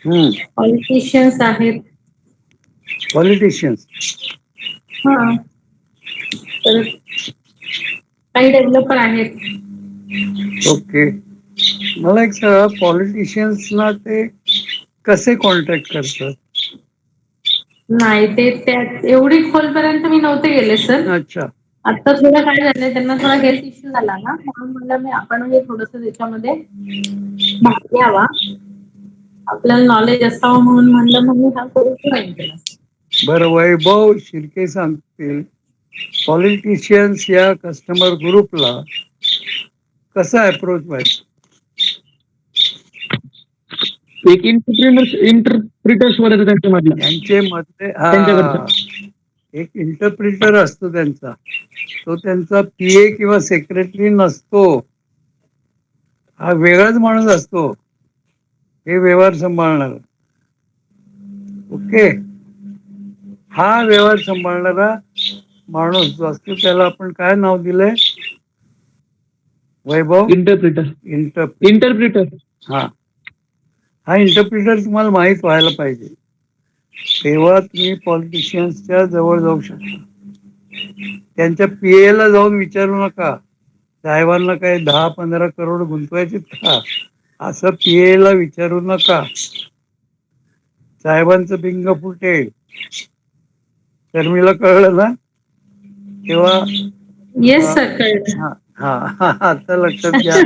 हम्म. पॉलिटिशियन्स आहेत. पॉलिटिशियन्स. हा, तर काही डेव्हलपर आहेत. ओके. मला एक सांगा, पॉलिटिशियन्सना ते कसे कॉन्टॅक्ट करतात? नाही, ते त्यात एवढी खोलपर्यंत मी नव्हते गेले सर. अच्छा. आता थोडं काय झालंय, त्यांना थोडा हेल्थ इश्यू झाला ना, म्हणून म्हणलं मी आपण थोडस त्याच्यामध्ये भाग घ्यावा, आपल्याला नॉलेज असावं, म्हणून म्हणलं मग मी हा कोर्स जॉईन केला. बरं, वैभव शिर्के सांगतील पॉलिटिशियन्स या कस्टमर ग्रुपला कसा अप्रोच व्हायचा? एक इंटरप्रिटर्स मध्ये त्यांच्या मधला, त्यांचे मधले त्यांच्याकडचा एक इंटरप्रिटर असतो त्यांचा, तो त्यांचा पीए किंवा सेक्रेटरी नसतो, हा वेगळाच माणूस असतो हे व्यवहार सांभाळणार. ओके. हा व्यवहार सांभाळणारा माणूस जो असतो त्याला आपण काय नाव दिलंय? वैभव? इंटरप्रिटर. इंटरप्रिटर. हा, हा इंटरप्रिटर तुम्हाला माहित व्हायला पाहिजे, तेव्हा तुम्ही पॉलिटिशियन्सच्या जवळ जाऊ शकता. त्यांच्या पीए ला जाऊन विचारू नका साहेबांना काय 10-15 करोड गुंतवायचे का, असं पीए ला विचारू नका. साहेबांचं बिंग फुटेल. शर्मिला कळलं ना? तेव्हा येस सर, कळलं. हा हा, आता लक्षात घ्या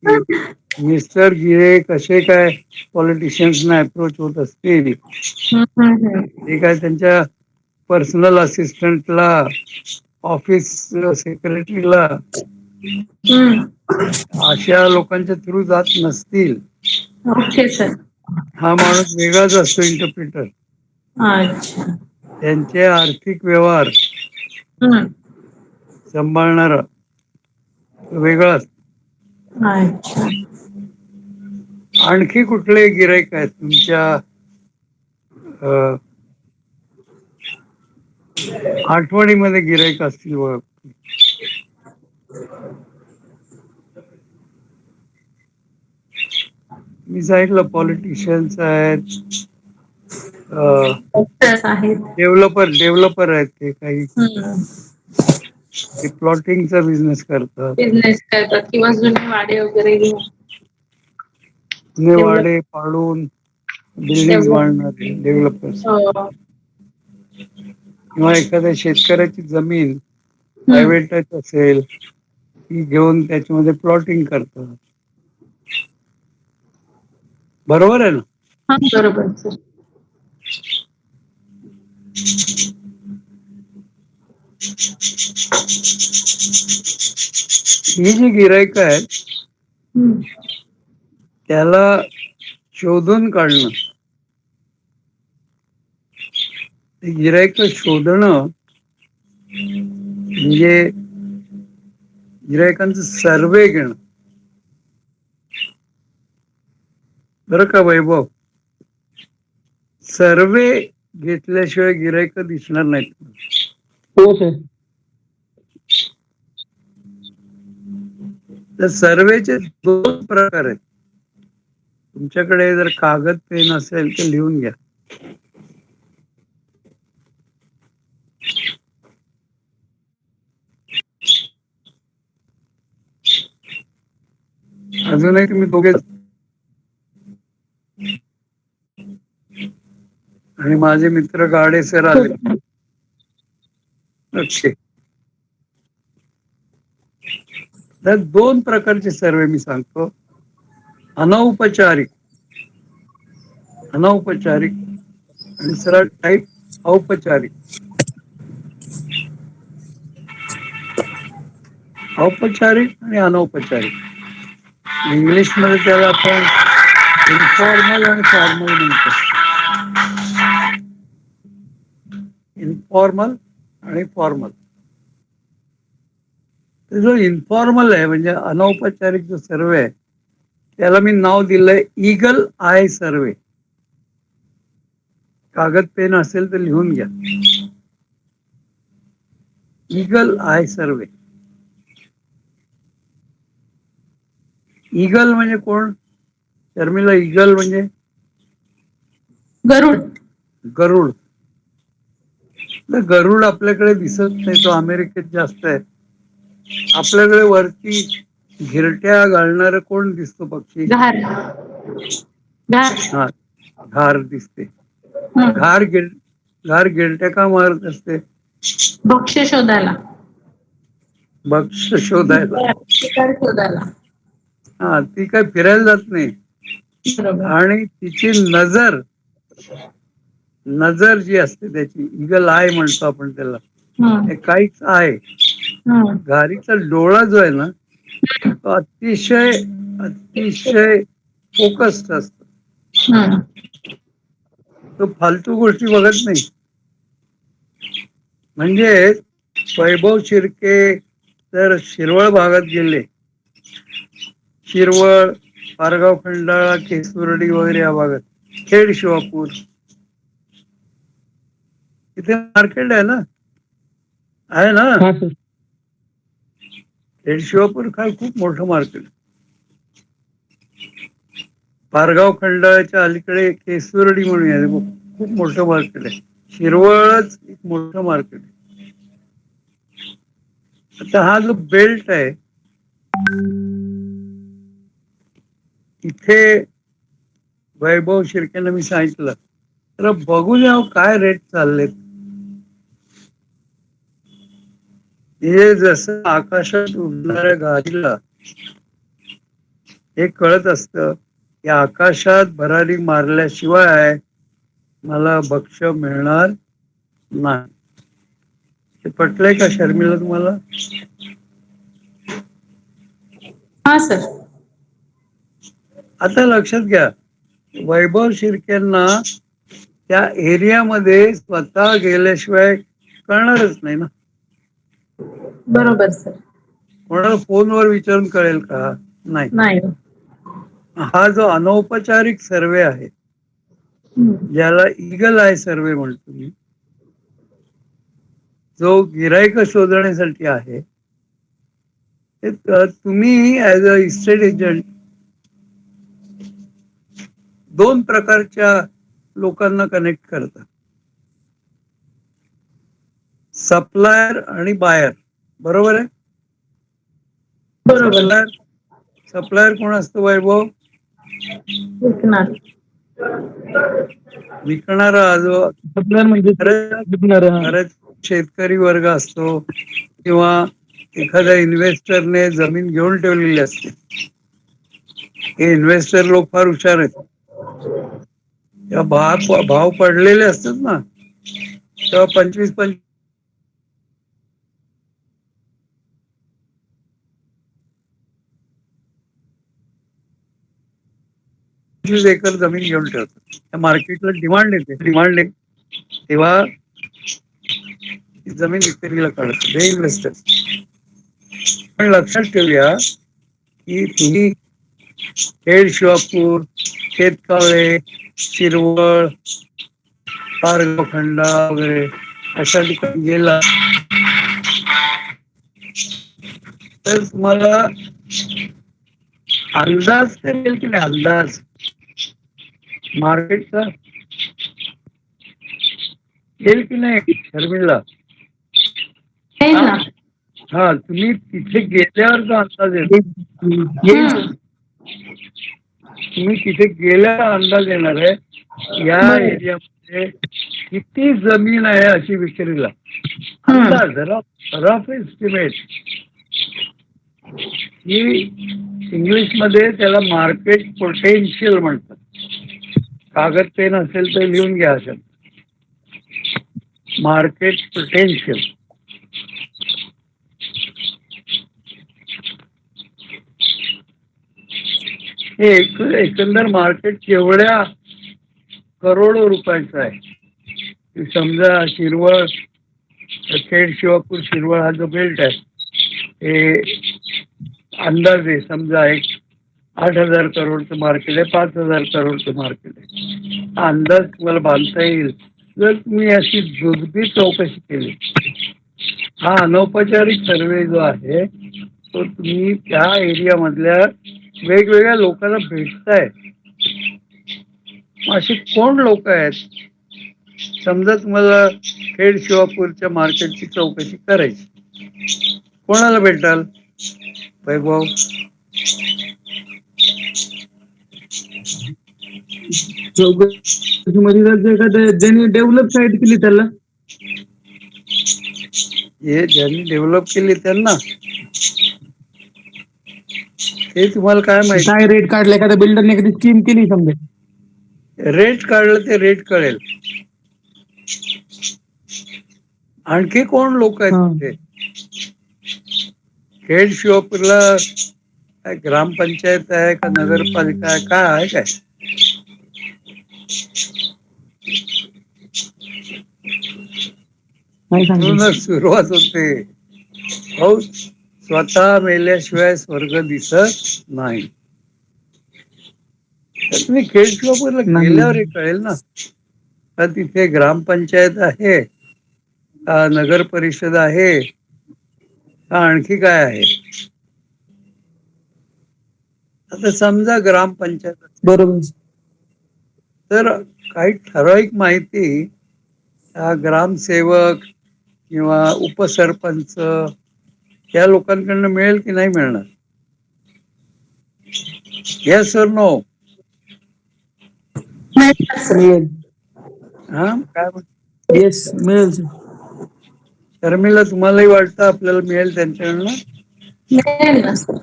की मिस्टर गिरे कसे काय पॉलिटिशियन्सना अप्रोच होत असतील. ते काय त्यांच्या पर्सनल असिस्टंटला, ऑफिस सेक्रेटरीला, अशा लोकांच्या थ्रू जात नसतील. Okay sir. हा माणूस वेगळाच असतो, इंटरप्रिटर. अच्छा. त्यांचे आर्थिक व्यवहार सांभाळणारा वेगळा असतो. अच्छा. आणखी कुठले गिराईक आहेत तुमच्या आठवणीमध्ये गिराईक असतील बघ? मी सांगितलं पॉलिटिशियन्स आहेत, डॉक्टर्स आहेत. डेव्हलपर आहेत, ते काही ते प्लॉटिंगचा बिझनेस करतात, बिझनेस करतात किंवा जुने वाडे वगैरे घेऊन जुने डेव्हलप वाडे पाडून बिल्डिंग डेव्हलप बांधणारे डेव्हलपर्स. हो. किंवा एखाद्या शेतकऱ्याची जमीन प्रायव्हेट असेल ती घेऊन त्याच्यामध्ये प्लॉटिंग करतात. बरोबर आहे ना? हा, बरोबर सर. ही जी गिराईक आहेत त्याला शोधून काढणं, गिराईक शोधणं म्हणजे गिरायकांचं सर्वे घेणं. बरं का वैभव? सर्वे घेतल्याशिवाय गिराईक दिसणार नाहीत. हो सर. तर सर्वेचे 2 प्रकार आहेत. तुमच्याकडे जर कागद पेन असेल तर लिहून घ्या. अजूनही तुम्ही दोघे आणि माझे मित्र गाडे सर आले. ओके. तर 2 प्रकारचे सर्वे मी सांगतो. अनौपचारिक आणि सरळ टाईप औपचारिक. औपचारिक आणि अनौपचारिक. इंग्लिश मध्ये त्याला आपण इन्फॉर्मल आणि फॉर्मल म्हणतो. इन्फॉर्मल आणि फॉर्मल. जो इन्फॉर्मल आहे म्हणजे अनौपचारिक जो सर्वे आहे त्याला मी नाव दिलंय ईगल आय सर्वे. कागद पेन असेल तर लिहून घ्या. Eagle I survey. ईगल म्हणजे कोण? शर्मिला, ईगल म्हणजे गरुड. गरुड. तर गरुड आपल्याकडे दिसत नाही, तो अमेरिकेत जास्त आहे. आपल्याकडे वरती घिरट्या घालणारं कोण दिसतो पक्षी? घार. घार. हा, घार दिसते. हम्म. घार गिरट्या का मारत असते? भक्ष्य शोधायला. भक्ष्य शोधायला. शिकार शोधायला. हा, ती काय फिरायला जात नाही. बरोबर. आणि तिची नजर जी असते त्याची, इगल आय म्हणतो आपण त्याला, हम्म. हे काहीच आहे. हम्म. घारीचा डोळा जो आहे ना, तो अतिशय फोकस्ड असतो. हम्म. तो फालतू गोष्टी बघत नाही. म्हणजे वैभव शिर्के तर शिरवळ भागात गेले, शिरवळ, पारगाव खंडाळा, केसुर्डी वगैरे या भागात, खेड शिवापूर, इथे मार्केट आहे ना, हा सर. खेड शिवापूर काय खूप मोठं मार्केट. पारगाव खंडाळ्याच्या अलीकडे केसुर्डी म्हणून आहे, खूप मोठं मार्केट आहे. शिरवळच एक मोठं मार्केट आहे. आता हा जो बेल्ट आहे, इथे वैभव शिर्केला मी सांगितलं, तर बघून यावं काय रेट चाललेत. हे जसं आकाशात उडणाऱ्या घारीला हे कळत असतं की आकाशात भरारी मारल्याशिवाय मला भक्ष मिळणार नाही. हे पटलंय का शर्मिला तुम्हाला? हा सर. आता लक्षात घ्या, वैभव शिर्केंना त्या एरियामध्ये स्वतः गेल्याशिवाय कळणारच नाही ना. बरोबर सर. कोणाला फोनवर विचारून कळेल का? नाही. नाही. हा जो अनौपचारिक सर्वे आहे, हम्म. ज्याला इगल आय सर्वे म्हणतो मी, जो गिराईक शोधण्यासाठी आहे, तुम्ही ऍज अ इस्टेट एजंट दोन प्रकारच्या लोकांना कनेक्ट करता, सप्लायर आणि बायर. बरोबर आहे? बरोबर. सप्लायर कोण असतो वैभव? विकणार. विकणारा जो सप्लायर म्हणजे खरंच शेतकरी वर्ग असतो, किंवा एखाद्या इन्व्हेस्टरने जमीन घेऊन ठेवलेली असते. हे इन्व्हेस्टर लोक फार हुशार आहेत. तेव्हा भाव पडलेले असतात ना, तेव्हा 25-25 एकर जमीन घेऊन ठेवतात. त्या मार्केटला डिमांड येते, तेव्हा जमीन विक्रीला काढतात हे इन्व्हेस्टर. पण लक्षात ठेवूया की तुम्ही खेड शिवापूर, शेतकावळे, शिरवळ, पारगाव खंडा वगैरे अशा ठिकाणी गेला तर तुम्हाला अंदाज येईल की नाही, अंदाज मार्केटचा येईल की नाही शर्मिला? हा, तुम्ही तिथे गेल्यावर जो अंदाज येतो, तुम्ही तिथे गेल्यावर अंदाज येणार आहे या एरियामध्ये किती जमीन आहे अशी विक्रीला. अंदाज, रफ एस्टिमेट. ही इंग्लिश मध्ये त्याला मार्केट पोटेन्शियल म्हणतात. कागद पेन असेल तर लिहून घ्या असेल, मार्केट पोटेन्शियल. हे एकंदर मार्केट केवढ्या करोडो रुपयाचं आहे. समजा शिरवळ, खेड शिवापूर शिरवळ हा जो बेल्ट आहे, हे अंदाजे समजा एक 8,000 करोडचं मार्केट आहे, 5,000 करोडचं मार्केट आहे. हा अंदाज तुम्हाला बांधता येईल जर तुम्ही अशी जुजबी चौकशी केली. हा अनौपचारिक सर्वे जो आहे तो तुम्ही त्या एरिया मधल्या वेगवेगळ्या लोकांना भेटताय, असे कोण लोक आहेत? समजा तुम्हाला खेड शिवापूरच्या मार्केटची चौकशी करायची, कोणाला भेटाल? वैभव, चौकशीमध्ये जर एखादं ज्यांनी डेव्हलप साईट केली त्याला, हे ज्यांनी डेव्हलप केली त्यांना, हे तुम्हाला काय माहिती? काय रेट काढला, एखाद्या बिल्डरने एखादी स्कीम केली समजा, रेट काढलं ते रेट कळेल. आणखी कोण लोक आहेत हा. तिथे? खेड शिवापूरला काय ग्रामपंचायत आहे का नगरपालिका आहे, काय आहे काय? नाही सांगते. म्हणूनच सुरुवात होते, हो स्वतः मेल्याशिवाय स्वर्ग दिसत नाही. तर तुम्ही खेड शिवापूरला नाही. गेल्यावर हे कळेल ना, का तिथे ग्रामपंचायत आहे का नगर परिषद आहे का आणखी काय आहे. आता समजा ग्रामपंचायत बरोबर. तर काही ठराविक माहिती ग्रामसेवक किंवा उपसरपंच या लोकांकडनं मिळेल की नाही मिळणार? येस और नो? मिळेल. हा काय येस, मिळेल सर. शर्मिला, तुम्हालाही वाटतं आपल्याला मिळेल त्यांच्याकडनं? मिळेल ना सर.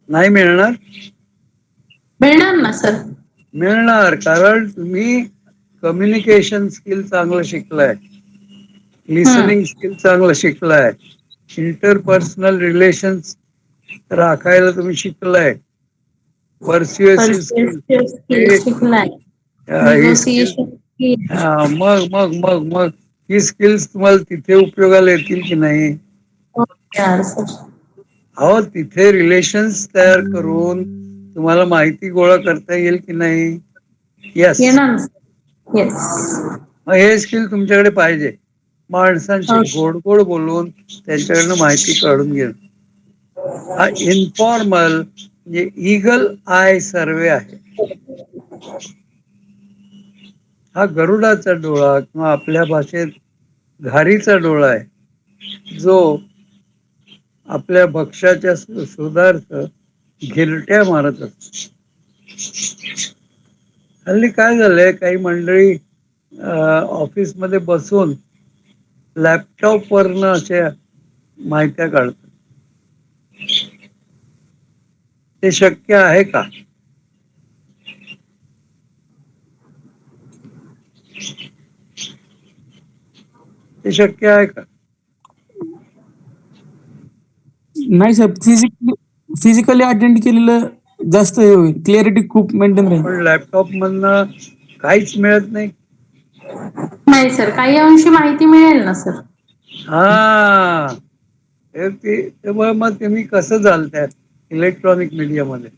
नाही मिळणार? मिळणार ना सर. मिळणार, कारण तुम्ही कम्युनिकेशन स्किल चांगलं शिकलाय, लिसनिंग स्किल चांगलं शिकलाय, इंटरपर्सनल रिलेशन्स राखायला तुम्ही शिकलाय, पर्स्युएसिव्ह स्किल, शिकलाय, ही स्किल, निगोसिएशन स्किल. मग मग मग मग ही स्किल्स तुम्हाला तिथे उपयोगाला येतील की नाही? अहो, तिथे रिलेशन्स तयार करून तुम्हाला माहिती गोळा करता येईल की नाही? येस. येस. मग हे स्किल तुमच्याकडे पाहिजे, माणसांशी गोड गोड बोलून त्यांच्याकडनं माहिती काढून घेणं. हा इन्फॉर्मल म्हणजे ईगल आय सर्वे आहे. हा गरुडाचा डोळा किंवा आपल्या भाषेत घारीचा डोळा आहे, जो आपल्या भक्ष्याच्या शोधार्थ गिरट्या मारत असतो. हल्ली काय झालंय, काही मंडळी ऑफिसमध्ये बसून लॅपटॉप वरनं अशा माहित्या काढतात. ते शक्य आहे का? ते शक्य आहे का? नाही सर, फिजिकली अटेंड केलेलं जास्त हे होईल, क्लिअरिटी खूप मेंटेन राहील. पण लॅपटॉप मधनं काहीच मिळत नाही. नाही सर, काही अंशी माहिती मिळेल ना सर. हा, त्यामुळे मग तुम्ही कसं चालताय इलेक्ट्रॉनिक मीडिया मध्ये?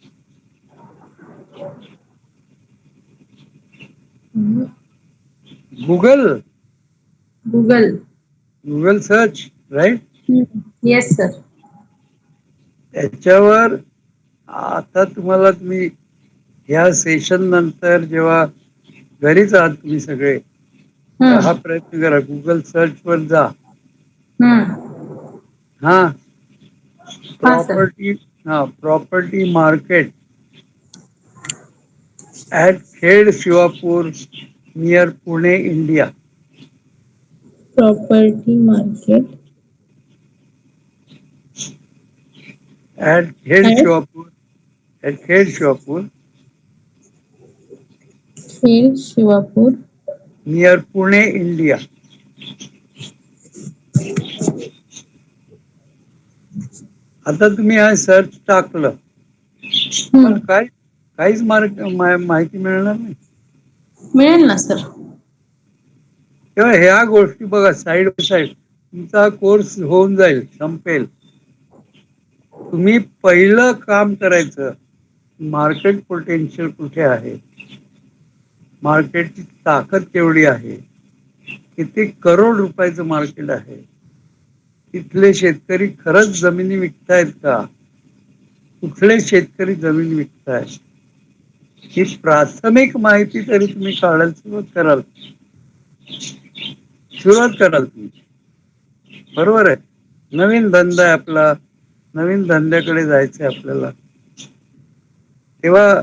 Google Google search, right? Yes sir. त्याच्यावर आता तुम्ही या सेशन नंतर जेव्हा घरीच आहात तुम्ही सगळे, हा प्रयत्न करा, गुगल सर्च वर जा. हा, property market at Khed Shivapur near Pune, India. Property market at Khed Shivapur, near Pune, India. आता तुम्ही हा सर्च टाकलं तर काहीच माहिती मिळणार नाही. मिळेल ना सर. तेव्हा ह्या गोष्टी बघा, साईड बाय साईड तुमचा कोर्स होऊन जाईल, संपेल. तुम्ही पहिलं काम करायचं, मार्केट पोटेन्शियल कुठे आहे, मार्केटची ताकद केवढी आहे, किती करोड रुपयाचं मार्केट आहे, तिथले शेतकरी खरंच जमिनी विकतायत का, कुठले शेतकरी जमीन विकतायत, ही प्राथमिक माहिती तरी तुम्ही काढायला सुरुवात कराल तुम्ही. बरोबर आहे. नवीन धंदा आहे आपला, नवीन धंद्याकडे जायचंय आपल्याला, तेव्हा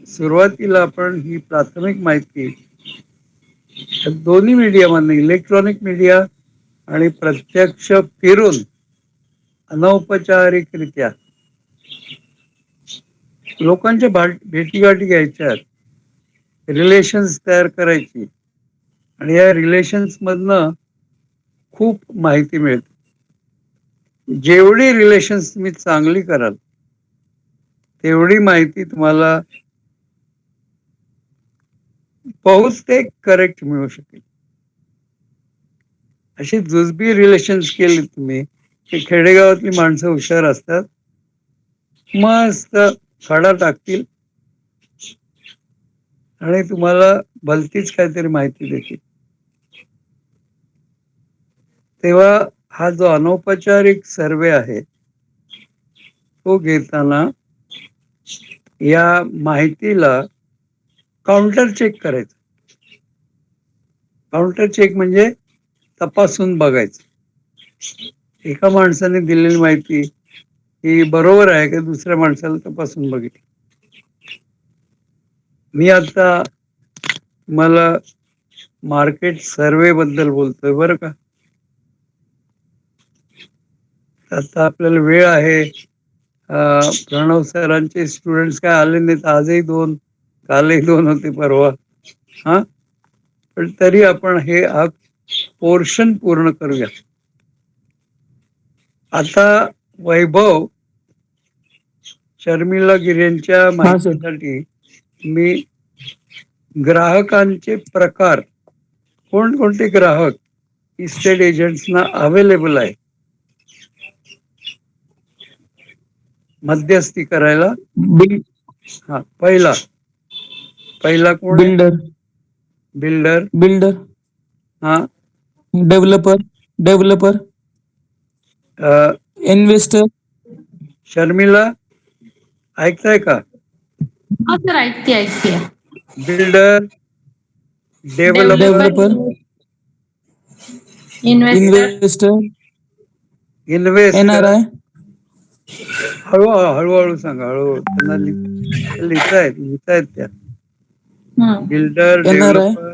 सुरुवातीला आपण ही प्राथमिक माहिती दोन्ही मीडियामध्ये, इलेक्ट्रॉनिक मीडिया आणि प्रत्यक्ष फिरून अनौपचारिकरित्या लोकांच्या भेटीगाठी घ्यायच्या, रिलेशन्स तयार करायची, आणि या रिलेशन्स मधनं खूप माहिती मिळते. जेवढी रिलेशन्स तुम्ही चांगली कराल तेवढी माहिती तुम्हाला बहुतेक करेक्ट मिळू शकेल. अशी जुजबी रिलेशन्स केली तुम्ही की खेडेगावातली माणसं हुशार असतात, मस्त खडा टाकतील आणि तुम्हाला भलतीच काहीतरी माहिती देतील. तेव्हा हा जो अनौपचारिक सर्वे आहे तो घेताना या माहितीला काउंटर चेक करायचं. काउंटर चेक म्हणजे तपासून बघायचं. एका माणसाने दिलेली माहिती ही बरोबर आहे का दुसऱ्या माणसाला तपासून बघितली. मी आता मला मार्केट सर्वे बद्दल बोलतोय बरं का. आता आपल्याला वेळ आहे. प्रणव सरांचे स्टुडंट्स काय आले नाहीत, आजही 2, कालही 2 होते, परवा. हा, पण तरी आपण हे पोर्शन पूर्ण करूया. आता वैभव शर्मिला गिरेंच्या माहितीसाठी मी ग्राहकांचे प्रकार, कोणकोणते ग्राहक इस्टेट एजंट्सना अवेलेबल आहे मध्यस्थी करायला. हा, पहिला कोण? बिल्डर. हा, डेव्हलपर, इन्व्हेस्टर. शर्मिला ऐकताय का? हा सर, ऐकते. Builder, developer, investor, investor. हळूहळू सांगा, हळूहळू. त्यांना लिहितायत त्या. बिल्डर, डेव्हलपर,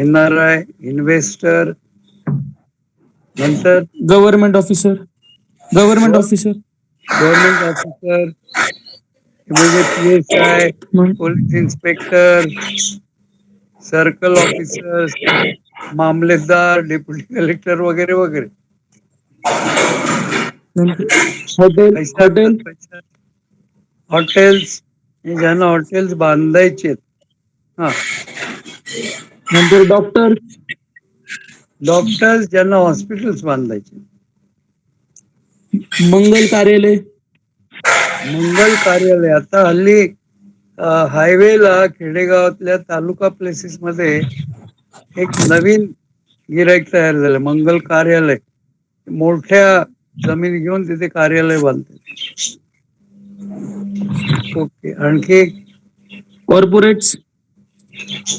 NRI, इन्व्हेस्टर, नंतर गव्हर्नमेंट ऑफिसर म्हणजे PSI, police inspector, circle officer, मामलेदार, डेप्युटी कलेक्टर वगैरे वगैरे. हॉटेल्स, ज्यांना हॉटेल्स बांधायचे. हा, नंतर डॉक्टर्स ज्यांना हॉस्पिटल्स बांधायचे. मंगल कार्यालय. आता हल्ली हायवेला खेडेगावातल्या तालुका प्लेसेस मध्ये एक नवीन गिराईक तयार झालं, मंगल कार्यालय. मोठ्या जमीन घेऊन तिथे कार्यालय बांधतात. ओके. आणखी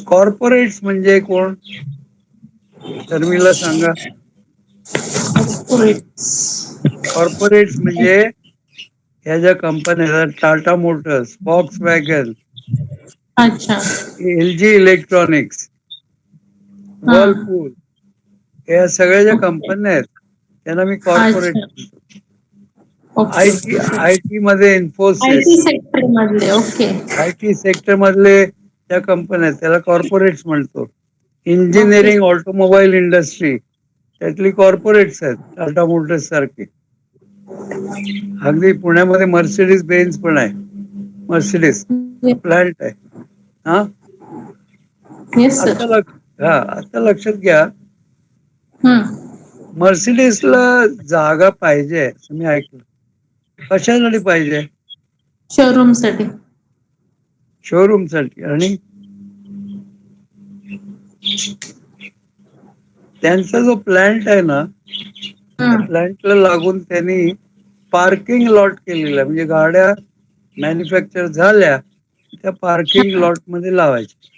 कॉर्पोरेट्स म्हणजे कोण? शर्मिला सांगा. कॉर्पोरेट्स म्हणजे ह्या ज्या कंपन्या, टाटा मोटर्स, फॉक्स वॅगन, अच्छा, LG इलेक्ट्रॉनिक्स, वर्लपूल, या सगळ्या ज्या कंपन्या आहेत त्यांना मी कॉर्पोरेट म्हणतो. IT मध्ये इन्फोसिस, IT सेक्टर मधले त्या कंपन्या आहेत त्याला कॉर्पोरेट्स म्हणतो. इंजिनिअरिंग, ऑटोमोबाईल इंडस्ट्री त्यातली कॉर्पोरेट्स आहेत, टाटा मोटर्स सारखे. अगदी पुण्यामध्ये मर्सिडीज बेन्झ पण आहे, मर्सिडीज प्लांट आहे. हा, आता लक्षात घ्या, मर्सिडीजला जागा पाहिजे असं मी ऐकलं. कशासाठी पाहिजे? शोरूम साठी. आणि त्यांचा जो प्लांट आहे ना, त्या प्लांटला लागून त्यांनी पार्किंग लॉट केलेला आहे. म्हणजे गाड्या मॅन्युफॅक्चर झाल्या त्या पार्किंग लॉट मध्ये लावायच्या.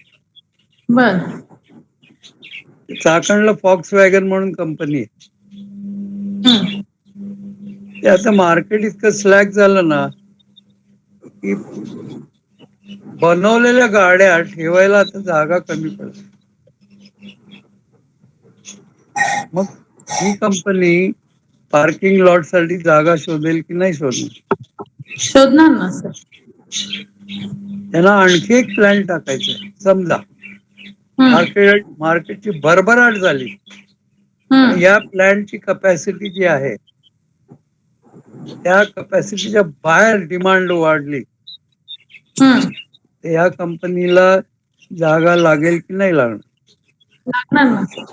बर. चाकणला फॉक्स वॅगन म्हणून कंपनी आहे. हम्म. ते आता मार्केट इतकं स्लॅक झालं ना की बनवलेल्या गाड्या ठेवायला आता जागा कमी पडते. मग ही कंपनी पार्किंग लॉट साठी जागा शोधेल की नाही शोधणार? शोधणार ना सर. त्यांना आणखी एक प्लॅन टाकायचा. समजा मार्केटची भरभराट झाली आणि या प्लॅनची कपॅसिटी जी आहे त्या कपॅसिटीच्या बाहेर डिमांड वाढली तर या कंपनीला जागा लागेल की नाही लागणार? लागणार ना सर.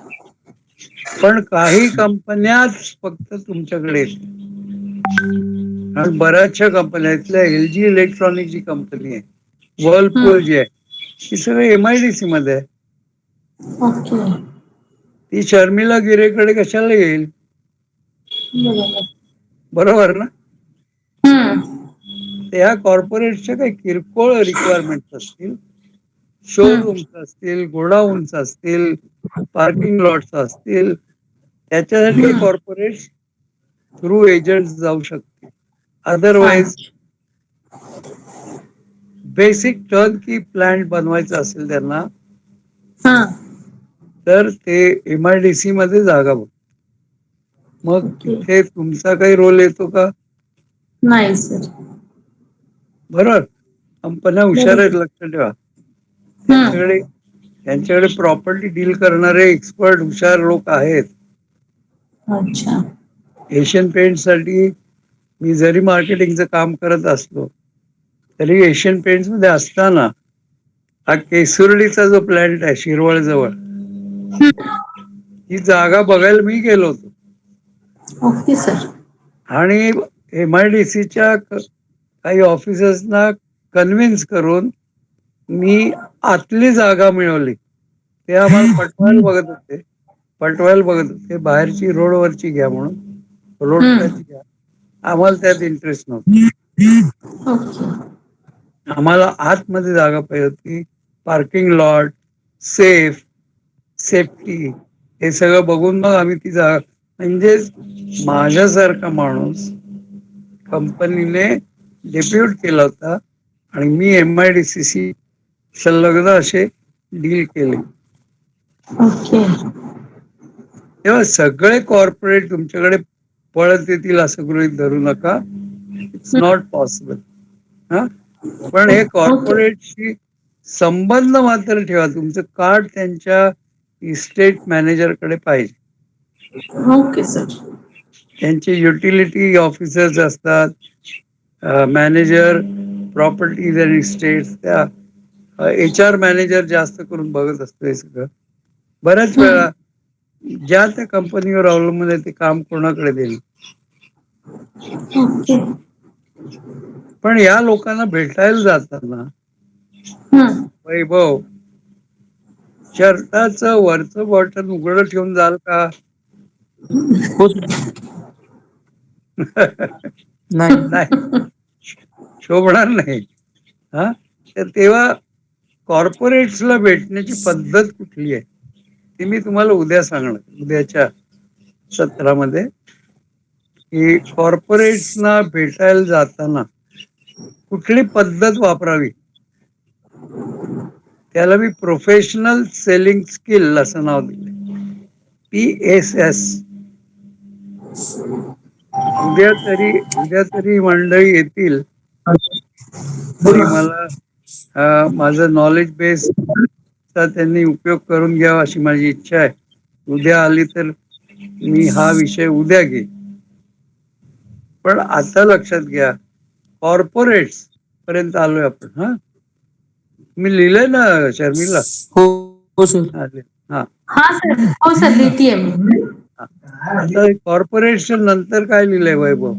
पण काही कंपन्याच फक्त तुमच्याकडे येतील आणि बऱ्याचशा कंपन्या इथल्या LG इलेक्ट्रॉनिक जी कंपनी आहे, वर्लपूल जी आहे, ही सगळी MIDC मध्ये आहे. ओके. ती शर्मिला गिरेकडे कशाला येईल? बरोबर ना? त्या कॉर्पोरेटच्या काही किरकोळ रिक्वायरमेंट असतील, शोरूम्स असतील, गोडाऊन्स असतील, पार्किंग लॉट्स असतील, त्याच्यासाठी कॉर्पोरेट थ्रू एजंट जाऊ शकते. अदरवाईज बेसिक टर्न की प्लांट बनवायचा असेल त्यांना तर ते MIDC मध्ये जागा बघ. मग तिथे तुमचा काही रोल येतो का? नाही सर. बरोबर. कंपन्या हुशार आहेत, लक्ष ठेवा. त्यांच्याकडे प्रॉपर्टी डील करणारे एक्सपर्ट हुशार लोक आहेत. अच्छा. एशियन पेंट साठी मी जरी मार्केटिंगचं काम करत असलो तरी एशियन पेंट्स मध्ये असताना हा केसुर्डीचा जो प्लॅन्ट आहे शिरवळ जवळ, ही जागा बघायला मी गेलो होतो. Okay sir. आणि MIDCच्या काही ऑफिसर्सना कन्व्हिन्स करून मी आतली जागा मिळवली. ते आम्हाला पटवायला बघत होते बाहेरची रोडवरची घ्या म्हणून. रोड टच घ्या. आम्हाला त्यात इंटरेस्ट नव्हता. आम्हाला आतमध्ये जागा पाहिजे होती. पार्किंग लॉट, सेफ्टी हे सगळं बघून मग आम्ही ती जागा, म्हणजे माझ्यासारखा माणूस कंपनीने डेप्युट केला होता आणि मी MIDCशी संलग्न असे डील केले. तेव्हा सगळे कॉर्पोरेट तुमच्याकडे पळत येतील असं गृहीत धरू नका. It's not possible. पण हे कॉर्पोरेटशी संबंध मात्र ठेवा. तुमचं कार्ड त्यांच्या इस्टेट मॅनेजरकडे पाहिजे. Okay sir. त्यांचे युटिलिटी ऑफिसर्स असतात, मॅनेजर प्रॉपर्टीज अँड इस्टेट्स, त्या HR मॅनेजर जास्त करून बघत असतो हे सगळं. बऱ्याच वेळा ज्या त्या कंपनीवर अवलंबून आहे ते काम कोणाकडे देईल. पण या लोकांना भेटायला जाताना वैभव, शर्टाचं वरचं बॉटन उघडं ठेवून जाल का? नाही, शोभणार नाही. तर तेव्हा कॉर्पोरेट्सला भेटण्याची पद्धत कुठली आहे ती मी तुम्हाला उद्या सांगणार, उद्याच्या सत्रामध्ये. की कॉर्पोरेट्सना भेटायला जाताना कुठली पद्धत वापरावी त्याला मी प्रोफेशनल सेलिंग स्किल असं नाव दिले. PSS. उद्या तरी मंडळी येतील आणि मला माझं नॉलेज बेस चा त्यांनी उपयोग करून घ्यावा अशी माझी इच्छा आहे. उद्या आली तर मी हा विषय उद्या घेईन. पण आता लक्षात घ्या, कॉर्पोरेट्स पर्यंत आलोय आपण. मी लिहिलंय ना शर्मिला? हो सर. हो सर, लिहितीये मी. आता कॉर्पोरेटच्या नंतर काय लिहिलंय वैभव?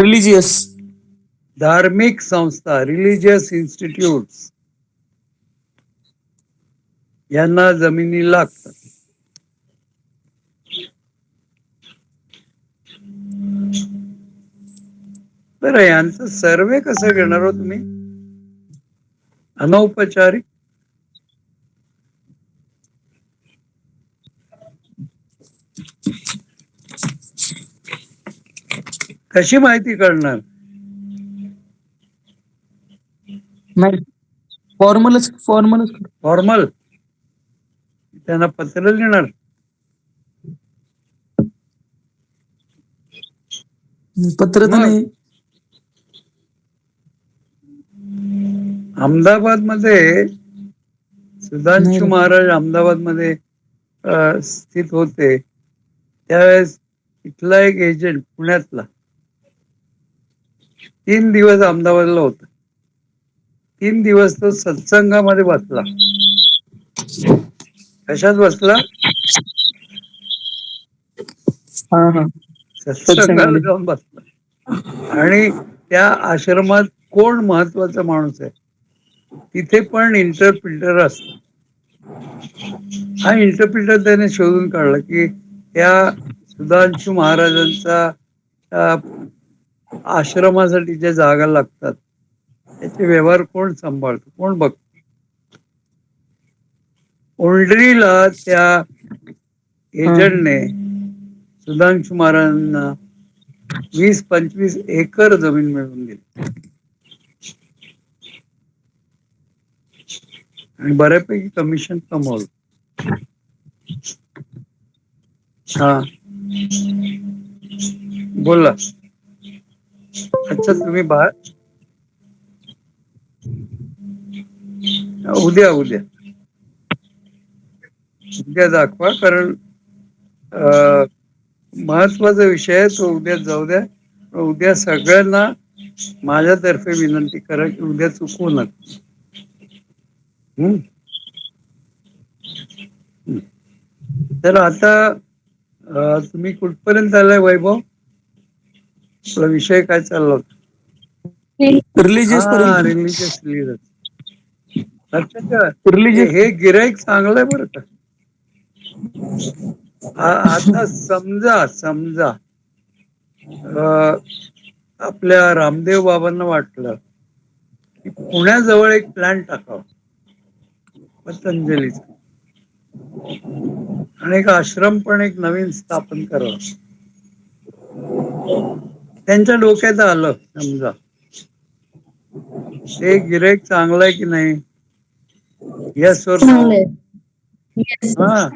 रिलिजियस. धार्मिक संस्था, रिलिजियस इन्स्टिट्यूट्स यांना जमिनी लागतात. बरं, यांचं सर्वे कसं घेणार हो तुम्ही? अनौपचारिक? कशी माहिती कळणार? नाही, फॉर्मलच फॉर्मलच फॉर्मल? त्यांना पत्र लिहिणार? पत्र तर मग नाही. अहमदाबाद मध्ये सुधांशू नाही. महाराज अहमदाबाद मध्ये स्थित होते त्यावेळेस इथला एक एजंट पुण्यातला 3 दिवस अहमदाबादला होता. 3 दिवस तो सत्संगामध्ये बसला. कशात बसला? हा हा सत्संगाला जाऊन बसला. आणि त्या आश्रमात कोण महत्वाचा माणूस आहे तिथे पण इंटरप्रिटर असतो. हा इंटरप्रिटर त्याने शोधून काढला की त्या सुधांशू महाराजांचा आश्रमासाठी ज्या जागा लागतात त्याचे व्यवहार कोण सांभाळतो, कोण बघतो. ओल्ड्रीला त्या एजंटने सुधांशू महाराजांना 20-25 एकर जमीन मिळवून दिली आणि बऱ्यापैकी कमिशन कमवलं. हा, बोला. अच्छा, तुम्ही उद्या उद्या उद्या दाखवा, कारण महत्वाचा विषय आहे तो. उद्या जाऊ द्या. उद्या सगळ्यांना माझ्यातर्फे विनंती करा की उद्या चुकवू नका. तर आता तुम्ही कुठपर्यंत आलाय वैभव? आपला विषय काय चालला होता? रिलीजियस पर्यंत. Religious leader. लक्षात ठेवा, रिलीजियस. हे गिराईक चांगलं आहे बरं का. आता समजा आपल्या रामदेव बाबांना वाटलं की पुण्याजवळ एक प्लॅन टाकावा पतंजलीचा आणि एक आश्रम पण एक नवीन स्थापन करावा. त्यांच्या डोक्यात आलं, समजा ते गिराईक चांगलं आहे की नाही? यस और नो? हा,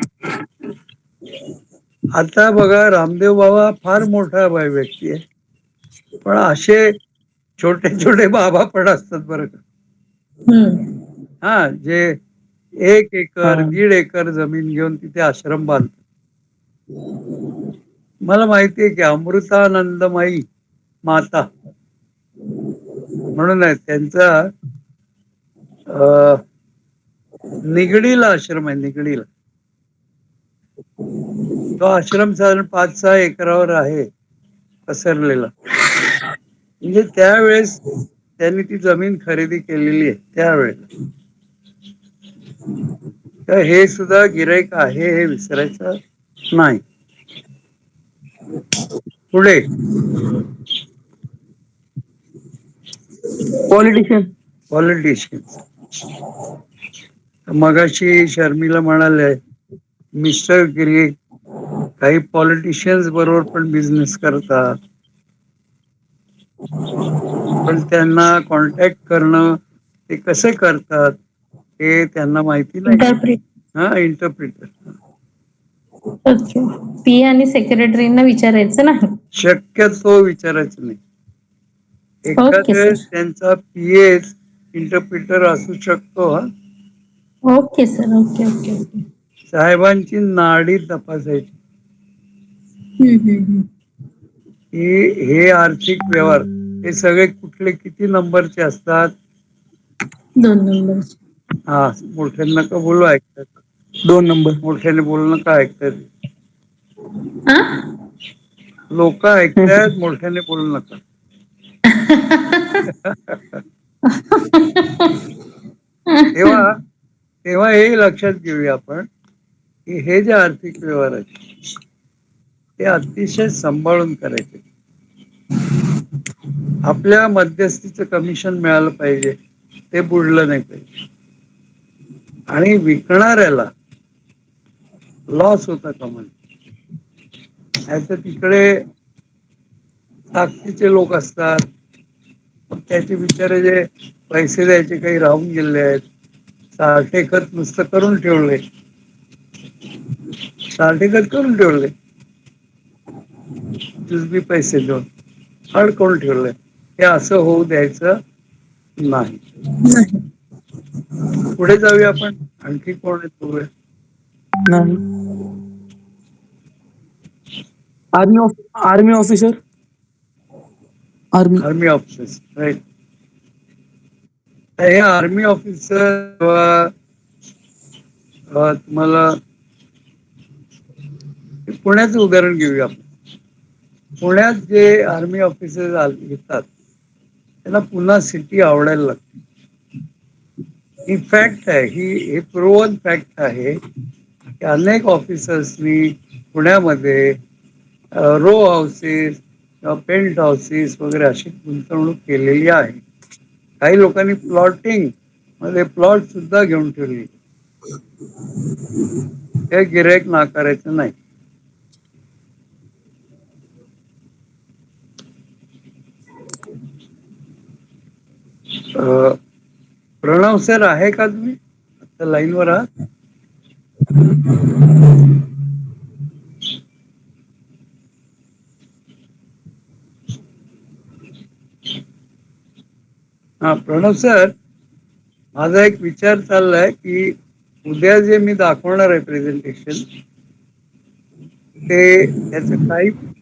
आता बघा, रामदेव बाबा फार मोठा व्यक्ती आहे, पण असे छोटे छोटे बाबा पण असतात बरं का. हा, जे 1 एकर 1.5 एकर जमीन घेऊन तिथे आश्रम बांधतात. मला माहितीये की अमृतानंदमयी माता म्हणून आहे त्यांचा निगडीला आश्रम आहे. निगडीला तो आश्रम साधारण 5-6 एकरावर आहे पसरलेला. म्हणजे त्यावेळेस त्यांनी ती जमीन खरेदी केलेली आहे त्यावेळेला. तर हे सुद्धा गिराईक आहे हे विसरायचं नाही. पुढे पॉलिटिशियन. मगाशी शर्मिला म्हणाले मिस्टर गिरी काही पॉलिटिशियन्स बरोबर पण बिझनेस करतात, पण त्यांना कॉन्टॅक्ट करणं ते कसे करतात हे त्यांना माहिती नाही. हा, इंटरप्रिटर. पी आणि सेक्रेटरीना विचारायचं नाही, शक्यतो विचारायचं नाही. ओके एखाद्या सर. त्यांचा पीएस इंटरप्रिटर असू शकतो. Okay sir. Okay okay okay. साहेबांची नाडी तपासायची. हे आर्थिक व्यवहार हे सगळे कुठले किती नंबरचे असतात? 2 नंबरचे. हा, मोठ्याने नका बोलू, ऐकतात. 2 नंबर. मोठ्याने बोलू नका, ऐकतात. हा? लोक ऐकतात, मोठ्याने बोलू नका. तेव्हा तेव्हा हे लक्षात घेऊया आपण की हे जे आर्थिक व्यवहार आहेत ते अतिशय सांभाळून करायचे. आपल्या मध्यस्थीचं कमिशन मिळालं पाहिजे, ते बुडलं नाही पाहिजे. आणि विकणाऱ्याला लॉस होता कामा नये. नाहीतर तिकडे ताकदीचे लोक असतात, मग त्याचे बिचारे जे पैसे द्यायचे काही राहून गेले आहेत, साठे खत नुसतं करून ठेवले, साठे खत करून ठेवले, जुजबी पैसे देऊन अडकवून ठेवले. हे असं होऊ द्यायचं नाही. पुढे जाऊया आपण. आणखी कोण आहेत बघूया. नाही. Army officer. Army officer, right. हे आर्मी ऑफिसर तुम्हाला पुण्याचं उदाहरण घेऊया आपण. पुण्यात जे आर्मी ऑफिसर येतात त्यांना पुन्हा सिटी आवडायला लागते. ही फॅक्ट आहे, हे प्रूव्हन फॅक्ट आहे की अनेक ऑफिसर्सनी पुण्यामध्ये रो हाऊसेस किंवा पेंट हाऊसेस वगैरे अशी गुंतवणूक केलेली आहे. काही लोकांनी प्लॉटिंग मध्ये प्लॉट सुद्धा घेऊन ठेवली. हे गिऱ्हाईक नाकारायचं नाही. प्रणव सर आहे का तुम्ही आता लाईनवर आहात? हा प्रणव सर, माझा एक विचार चाललाय की उद्या जे मी दाखवणार आहे प्रेझेंटेशन, ते त्याचे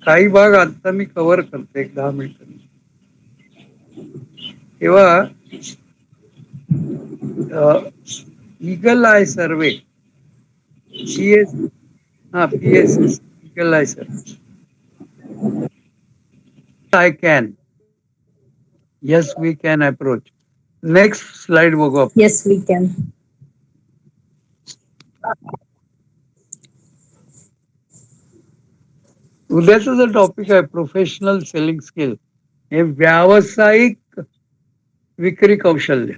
काही भाग आता मी कव्हर करते 10 मिनिटांनी. तेव्हा eagle I survey, PSS, eagle I survey. I can. Yes, we can approach. Next slide बघू आपण. Yes we can. उद्याचा जो टॉपिक आहे प्रोफेशनल सेलिंग स्किल, हे व्यावसायिक विक्री कौशल्य.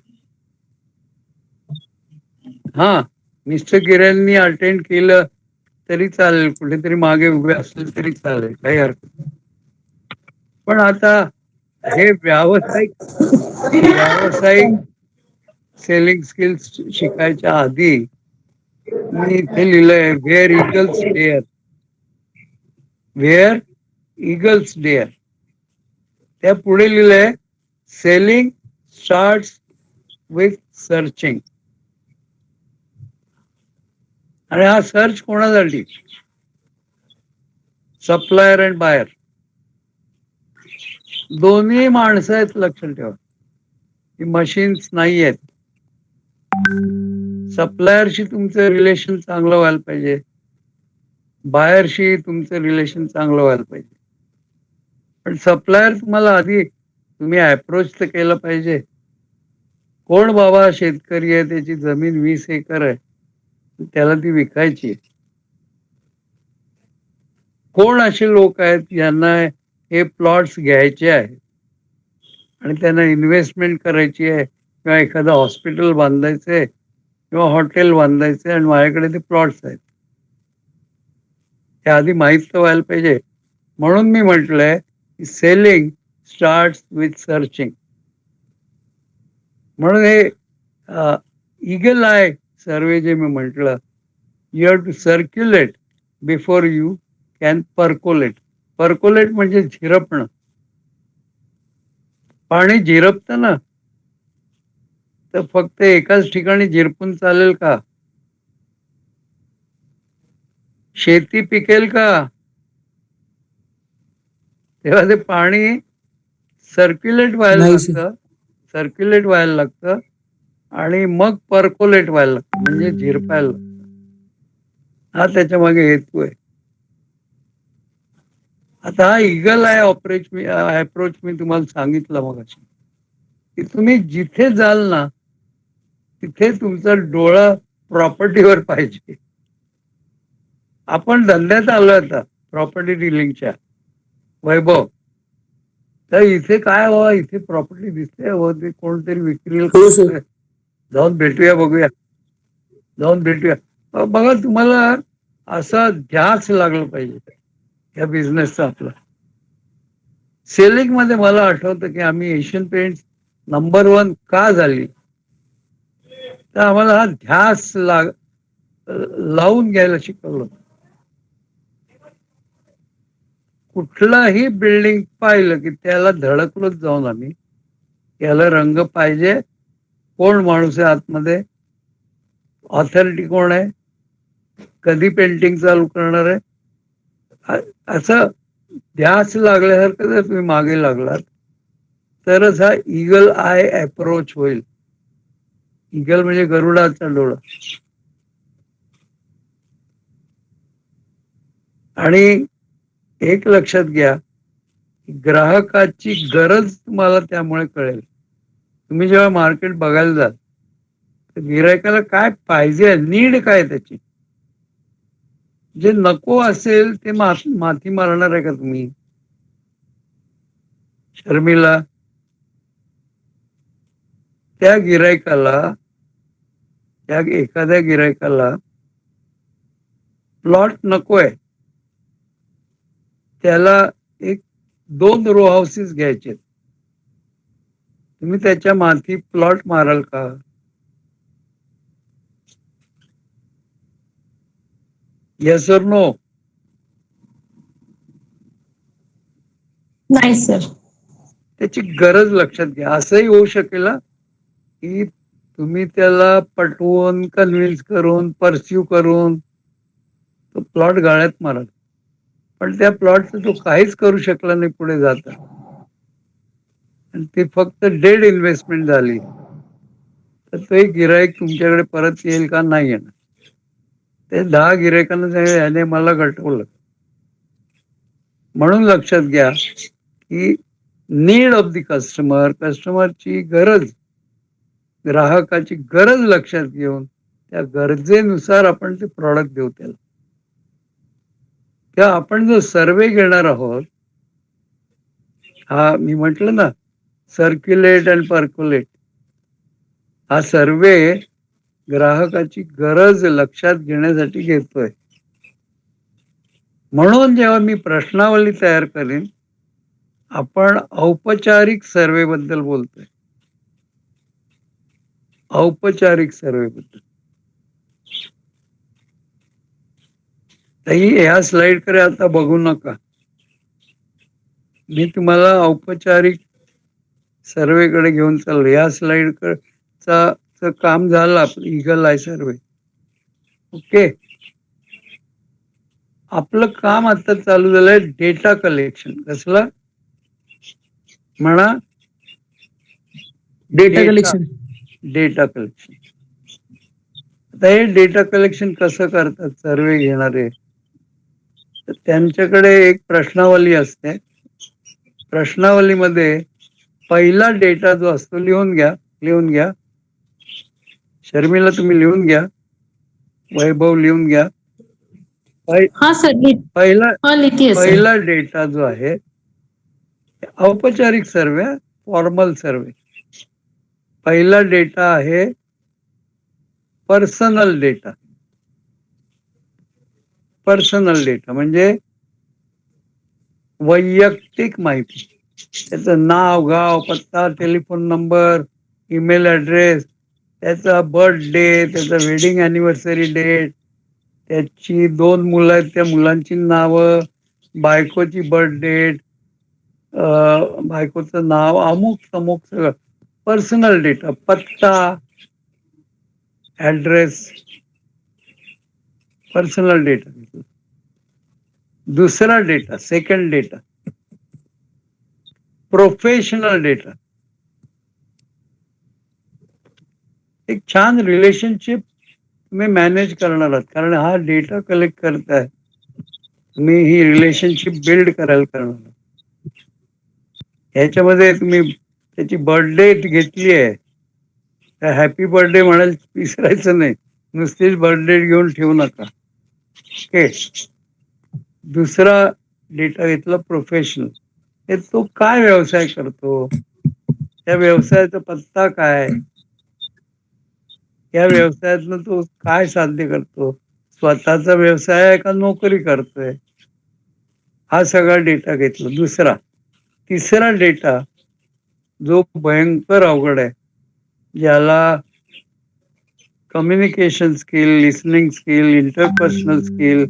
हा, मिस्टर गिरेंनी अटेंड केलं तरी चालेल, कुठेतरी मागे उभे असले तरी चालेल, काही हरकत नाही. पण आता हे व्यावसायिक सेलिंग स्किल्स शिकायच्या आधी मी इथे लिहिलंय where eagles dare. Where eagles dare. त्या पुढे लिहिलंय सेलिंग स्टार्ट विथ सर्चिंग. आणि हा सर्च कोणासाठी? Supplier and buyer. दोन्ही माणसं आहेत, लक्षात ठेवा. ही मशीन्स नाही आहेत. सप्लायरशी तुमचं रिलेशन चांगलं व्हायला पाहिजे, बायरशी तुमचं रिलेशन चांगलं व्हायला पाहिजे. पण सप्लायर तुम्हाला आधी तुम्ही अप्रोच तर केलं पाहिजे. कोण बाबा शेतकरी आहे, त्याची जमीन 20 एकर आहे, त्याला ती विकायची आहे. कोण असे लोक आहेत यांना हे प्लॉट्स घ्यायचे आहेत आणि त्यांना इन्व्हेस्टमेंट करायची आहे, किंवा एखादं हॉस्पिटल बांधायचंय किंवा हॉटेल बांधायचंय आणि माझ्याकडे ते प्लॉट्स आहेत, हे आधी माहीत तर व्हायला पाहिजे. म्हणून मी म्हटलंय की सेलिंग स्टार्ट विथ सर्चिंग. म्हणून हे ईगल आय सर्वे जे मी म्हटलं, you have to circulate before you can percolate. Percolate म्हणजे झिरपणं. पाणी झिरपतं ना, तर फक्त एकाच ठिकाणी झिरपून चालेल का? शेती पिकेल का? तेव्हा ते पाणी सर्क्युलेट व्हायला लागतं, सर्क्युलेट व्हायला लागतं आणि मग पर्कोलेट व्हायला लागतं, म्हणजे झिरपायला लागतं. हा त्याच्या मागे हेतू आहे. आता हा ईगल आय अप्रोच मी तुम्हाला सांगितलं मगाशी, की तुम्ही जिथे जाल ना तिथे तुमचा डोळा प्रॉपर्टीवर पाहिजे. आपण धंद्यात आलो आता प्रॉपर्टी डिलिंगच्या. वैभव, तर इथे काय हवं, इथे प्रॉपर्टी दिसते हवं, ते कोणतरी विक्रीला हो सर. करतंय. जाऊन भेटूया, बघूया, जाऊन भेटूया. बघा, तुम्हाला असा ध्यास लागला पाहिजे या बिझनेसचा आपला. सेलिंग मध्ये मला आठवतं की आम्ही एशियन पेंट्स नंबर 1 का झाली, तर आम्हाला हा ध्यास लावून घ्यायला शिकवलं. कुठलाही बिल्डिंग पाहिलं की त्याला धडकलोच जाऊन आम्ही, याला रंग पाहिजे, कोण माणूस आहे आतमध्ये, ऑथॉरिटी कोण आहे, कधी पेंटिंग चालू करणार आहे, असं ध्यास लागल्यासारखं जर तुम्ही मागे लागलात तरच हा ईगल आय अप्रोच होईल. ईगल म्हणजे गरुडाचा डोळा. आणि एक लक्षात घ्या, ग्राहकाची गरज तुम्हाला त्यामुळे कळेल. तुम्ही जेव्हा मार्केट बघायला जाल तर गिरायकाला काय पाहिजे, नीड काय त्याची. जे नको असेल ते माथी मारणार आहे का तुम्ही? शर्मिला, त्या गिरायकाला, त्या एखाद्या गिरायकाला प्लॉट नकोय, त्याला 1-2 रो हाऊसेस घ्यायचे, तुम्ही त्याच्या माथी प्लॉट माराल का? येस और नो? नाही सर. त्याची गरज लक्षात घ्या. असंही होऊ शकेल की तुम्ही त्याला पटवून, कन्व्हिन्स करून, परस्यू करून तो प्लॉट गाळ्यात माराल, पण त्या प्लॉटचं तो काहीच करू शकला नाही पुढे जाता, आणि ती फक्त डेड इन्व्हेस्टमेंट झाली, तर तो एक गिराईक तुमच्याकडे परत येईल का? नाही येणार. ते 10 गिरायकांना सांगितलं, याने मला गटवलं. म्हणून लक्षात घ्या की नीड ऑफ द कस्टमर, कस्टमरची गरज, ग्राहकाची गरज लक्षात घेऊन त्या गरजेनुसार आपण ते प्रॉडक्ट देऊ त्याला. त्या आपण जो सर्वे घेणार आहोत, हा मी म्हटलं ना, सर्क्युलेट अँड पर्क्युलेट, हा सर्वे ग्राहकाची गरज लक्षात घेण्यासाठी घेतोय. म्हणून जेव्हा मी प्रश्नावली तयार करेन, आपण औपचारिक सर्वे बद्दल बोलतोय, औपचारिक सर्वे बद्दल. ताई, ह्या स्लाइड कडे आता बघू नका, मी तुम्हाला औपचारिक सर्वेकडे घेऊन चाललो. या स्लाइड चा काम झालं आपलं ईगल आय सर्वे. ओके, आपलं काम आता चालू झालंय डेटा कलेक्शन. कसलं म्हणा? Data collection. Data collection. आता हे डेटा कलेक्शन कसं करतात सर्वे घेणारे? तर त्यांच्याकडे एक प्रश्नावली असते. प्रश्नावलीमध्ये पहिला डेटा जो असतो, लिहून घ्या. शर्मिला, तुम्ही लिहून घ्या. वैभव, लिहून घ्या. हा सर. पहिला डेटा जो आहे औपचारिक सर्वे, फॉर्मल सर्वे. पहिला डेटा आहे पर्सनल डेटा. पर्सनल डेटा म्हणजे वैयक्तिक माहिती. त्याचं नाव, गाव, पत्ता, टेलिफोन नंबर, ईमेल ॲड्रेस, त्याचा बर्थडे, त्याचा वेडिंग अॅनिव्हर्सरी डेट, त्याची 2 मुलं आहेत, त्या मुलांची नावं, बायकोची बर्थ डेट, बायकोचं नाव, अमुक तमुक सगळं पर्सनल डेटा. पत्ता, ॲड्रेस, पर्सनल डेटा. दुसरा data, second data, professional data. एक छान रिलेशनशिप तुम्ही मॅनेज करणार आहात, कारण हा डेटा कलेक्ट करताय, तुम्ही ही रिलेशनशिप बिल्ड करायला करणार. ह्याच्यामध्ये तुम्ही त्याची बर्थडे घेतली आहे, हॅपी बर्थडे म्हणायला विसरायचं नाही, नुसतीच बर्थडे घेऊन ठेवू नका. ओके, दुसरा डेटा घेतला प्रोफेशनल. हे तो काय व्यवसाय करतो, त्या व्यवसायाचा पत्ता काय, या व्यवसायातनं तो काय साध्य करतो, स्वतःचा व्यवसाय आहे का नोकरी करतोय, हा सगळा डेटा घेतला. तिसरा डेटा जो भयंकर अवघड आहे, ज्याला communication skill, listening skill, interpersonal skill,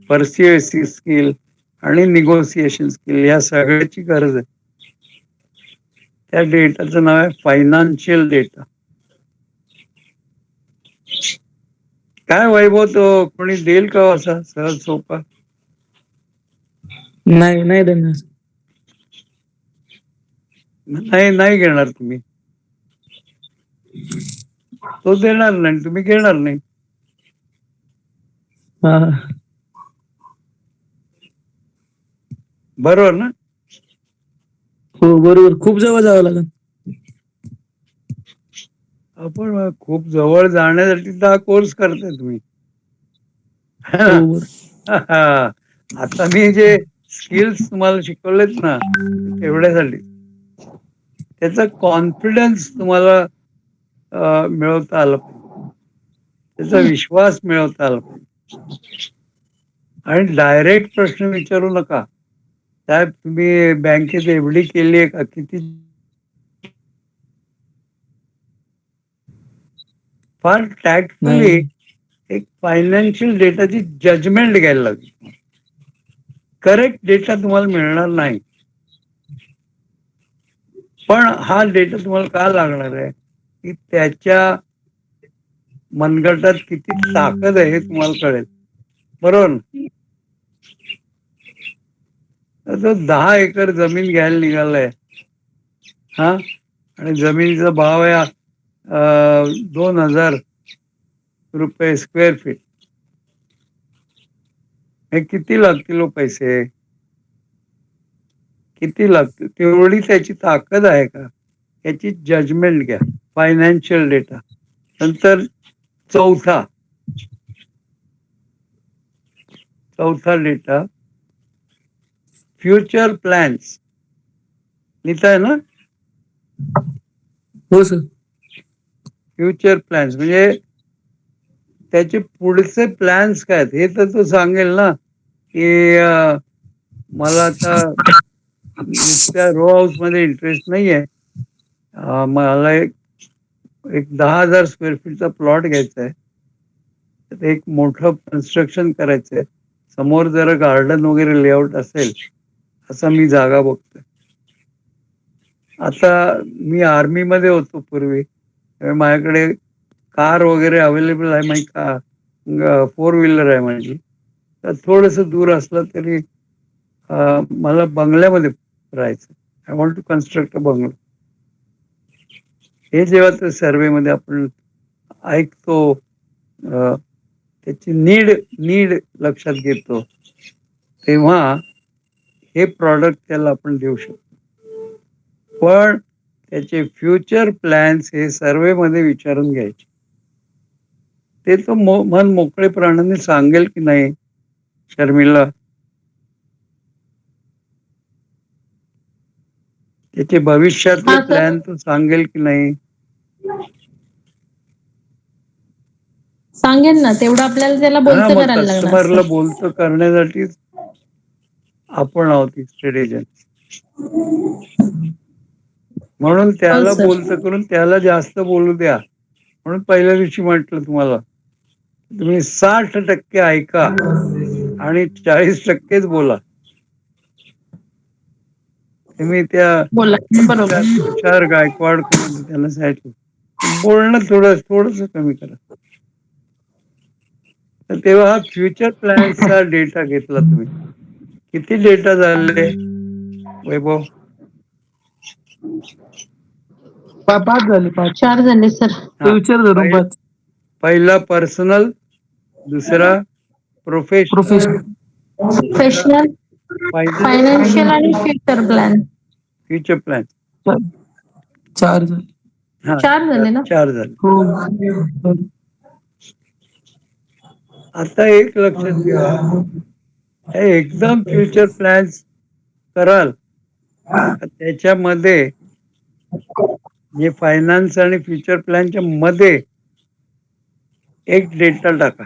persuasive skill आणि निगोसिएशन स्किल या सगळ्याची गरज आहे. त्या डेटाचं नाव आहे फायनान्शियल डेटा. काय वैभव, तो कोणी देईल का असा सहज सोपा? नाही देणार. नाही घेणार तुम्ही, तो देणार नाही, तुम्ही घेणार नाही. बरोबर ना? हो बरोबर, खूप जवळ जावं लागेल. आपण खूप जवळ जाण्यासाठी हा कोर्स करताय तुम्ही. आता मी जे स्किल्स तुम्हाला शिकवलेत ना, तेवढ्यासाठी त्याचा कॉन्फिडन्स तुम्हाला मिळवता आला पाहिजे, त्याचा विश्वास मिळवता आला पाहिजे. आणि डायरेक्ट प्रश्न विचारू नका, साहेब तुम्ही बँकेत एफडी केली आहे का, किती? फार टॅक्टफुली एक फायनान्शियल डेटाची जजमेंट घ्यायला लागली. करेक्ट डेटा तुम्हाला मिळणार नाही, पण हा डेटा तुम्हाला का लागणार आहे की त्याच्या मनगटात किती ताकद आहे हे तुम्हाला कळेल. बरोबर ना? तो 10 एकर जमीन घ्यायला निघालाय, हा, आणि जमिनीचा भाव आहे 2000 रुपये स्क्वेअर फीट. हे किती लागतील हो पैसे, किती लागतील? तेवढी त्याची ताकद आहे का, याची जजमेंट घ्या. Financial data. नंतर चौथा डेटा फ्युचर प्लॅन्स. लिहिताय ना? हो सर. फ्युचर प्लॅन्स म्हणजे त्याचे पुढचे प्लॅन्स काय हे तर तो सांगेल ना, की मला आता नुसत्या रो हाऊस मध्ये इंटरेस्ट नाहीये, मला एक 10,000 स्क्वेअर फीटचा प्लॉट घ्यायचा आहे, तर एक मोठं कन्स्ट्रक्शन करायचंय, समोर जरा गार्डन वगैरे लेआउट असेल असा मी जागा बघतोय. आता मी आर्मी मध्ये होतो पूर्वी, माझ्याकडे कार वगैरे अवेलेबल आहे, माहिती का, 4 व्हीलर आहे माझी. तर थोडस दूर असलं तरी मला बंगल्यामध्ये राहायचं. I want to construct a bungalow. हे जेव्हा त्या सर्वे मध्ये आपण ऐकतो, त्याची नीड लक्षात घेतो, तेव्हा हे प्रॉडक्ट त्याला आपण देऊ शकतो. पण त्याचे फ्युचर प्लॅन्स हे सर्वे मध्ये विचारून घ्यायचे. ते तो मन मोकळेपणाने सांगेल की नाही शर्मिला? त्याचे भविष्यातले प्लॅन तो सांगेल की नाही? सांगेल ना, तेवढं आपल्याला त्याला बोलतं करायला लागणार. कस्टमरला बोलतं करण्यासाठीच आपण आहोत स्ट्रेटेजन. म्हणून त्याला बोलतं करून त्याला जास्त बोलू द्या. म्हणून पहिल्या दिवशी म्हटलं तुम्हाला, तुम्ही 60% ऐका आणि 40%च बोला. तुम्ही त्या तुषार गायकवाड त्यांना सांगितलं, बोलणं थोडस कमी करा. तर तेव्हा हा फ्युचर प्लॅन्सचा डेटा घेतला तुम्ही. किती डेटा झाले वैभव? 5 झाले. 4 झाले सर. फ्युचर धरून 5. पहिला पर्सनल, दुसरा प्रोफेशनल, फायनान्शियल आणि फ्युचर प्लॅन. फ्युचर प्लॅन 4 झाले. 4 झाले ना? 4 झाले. हो. आता एक लक्षात घ्या, एकदम फ्युचर प्लॅन्स कराल त्याच्यामध्ये जे फायनान्स आणि फ्युचर प्लॅनच्या मध्ये एक डेटा टाका,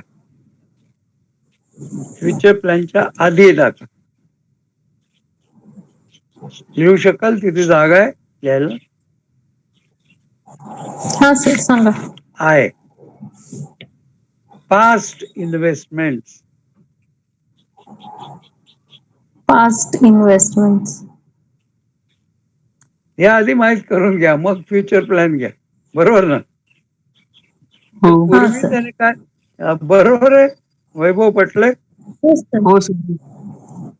फ्युचर प्लॅनच्या आधी टाका. लिहू शकाल? तिथे जागा आहे लिहायला? हा सर सांगा. आहे. Past investment. Past investment. हे आधी माहीत करून घ्या, मग फ्युचर प्लॅन घ्या. बरोबर ना? हो पूर्वी त्याने काय, बरोबर आहे वैभव पटले? हो सर.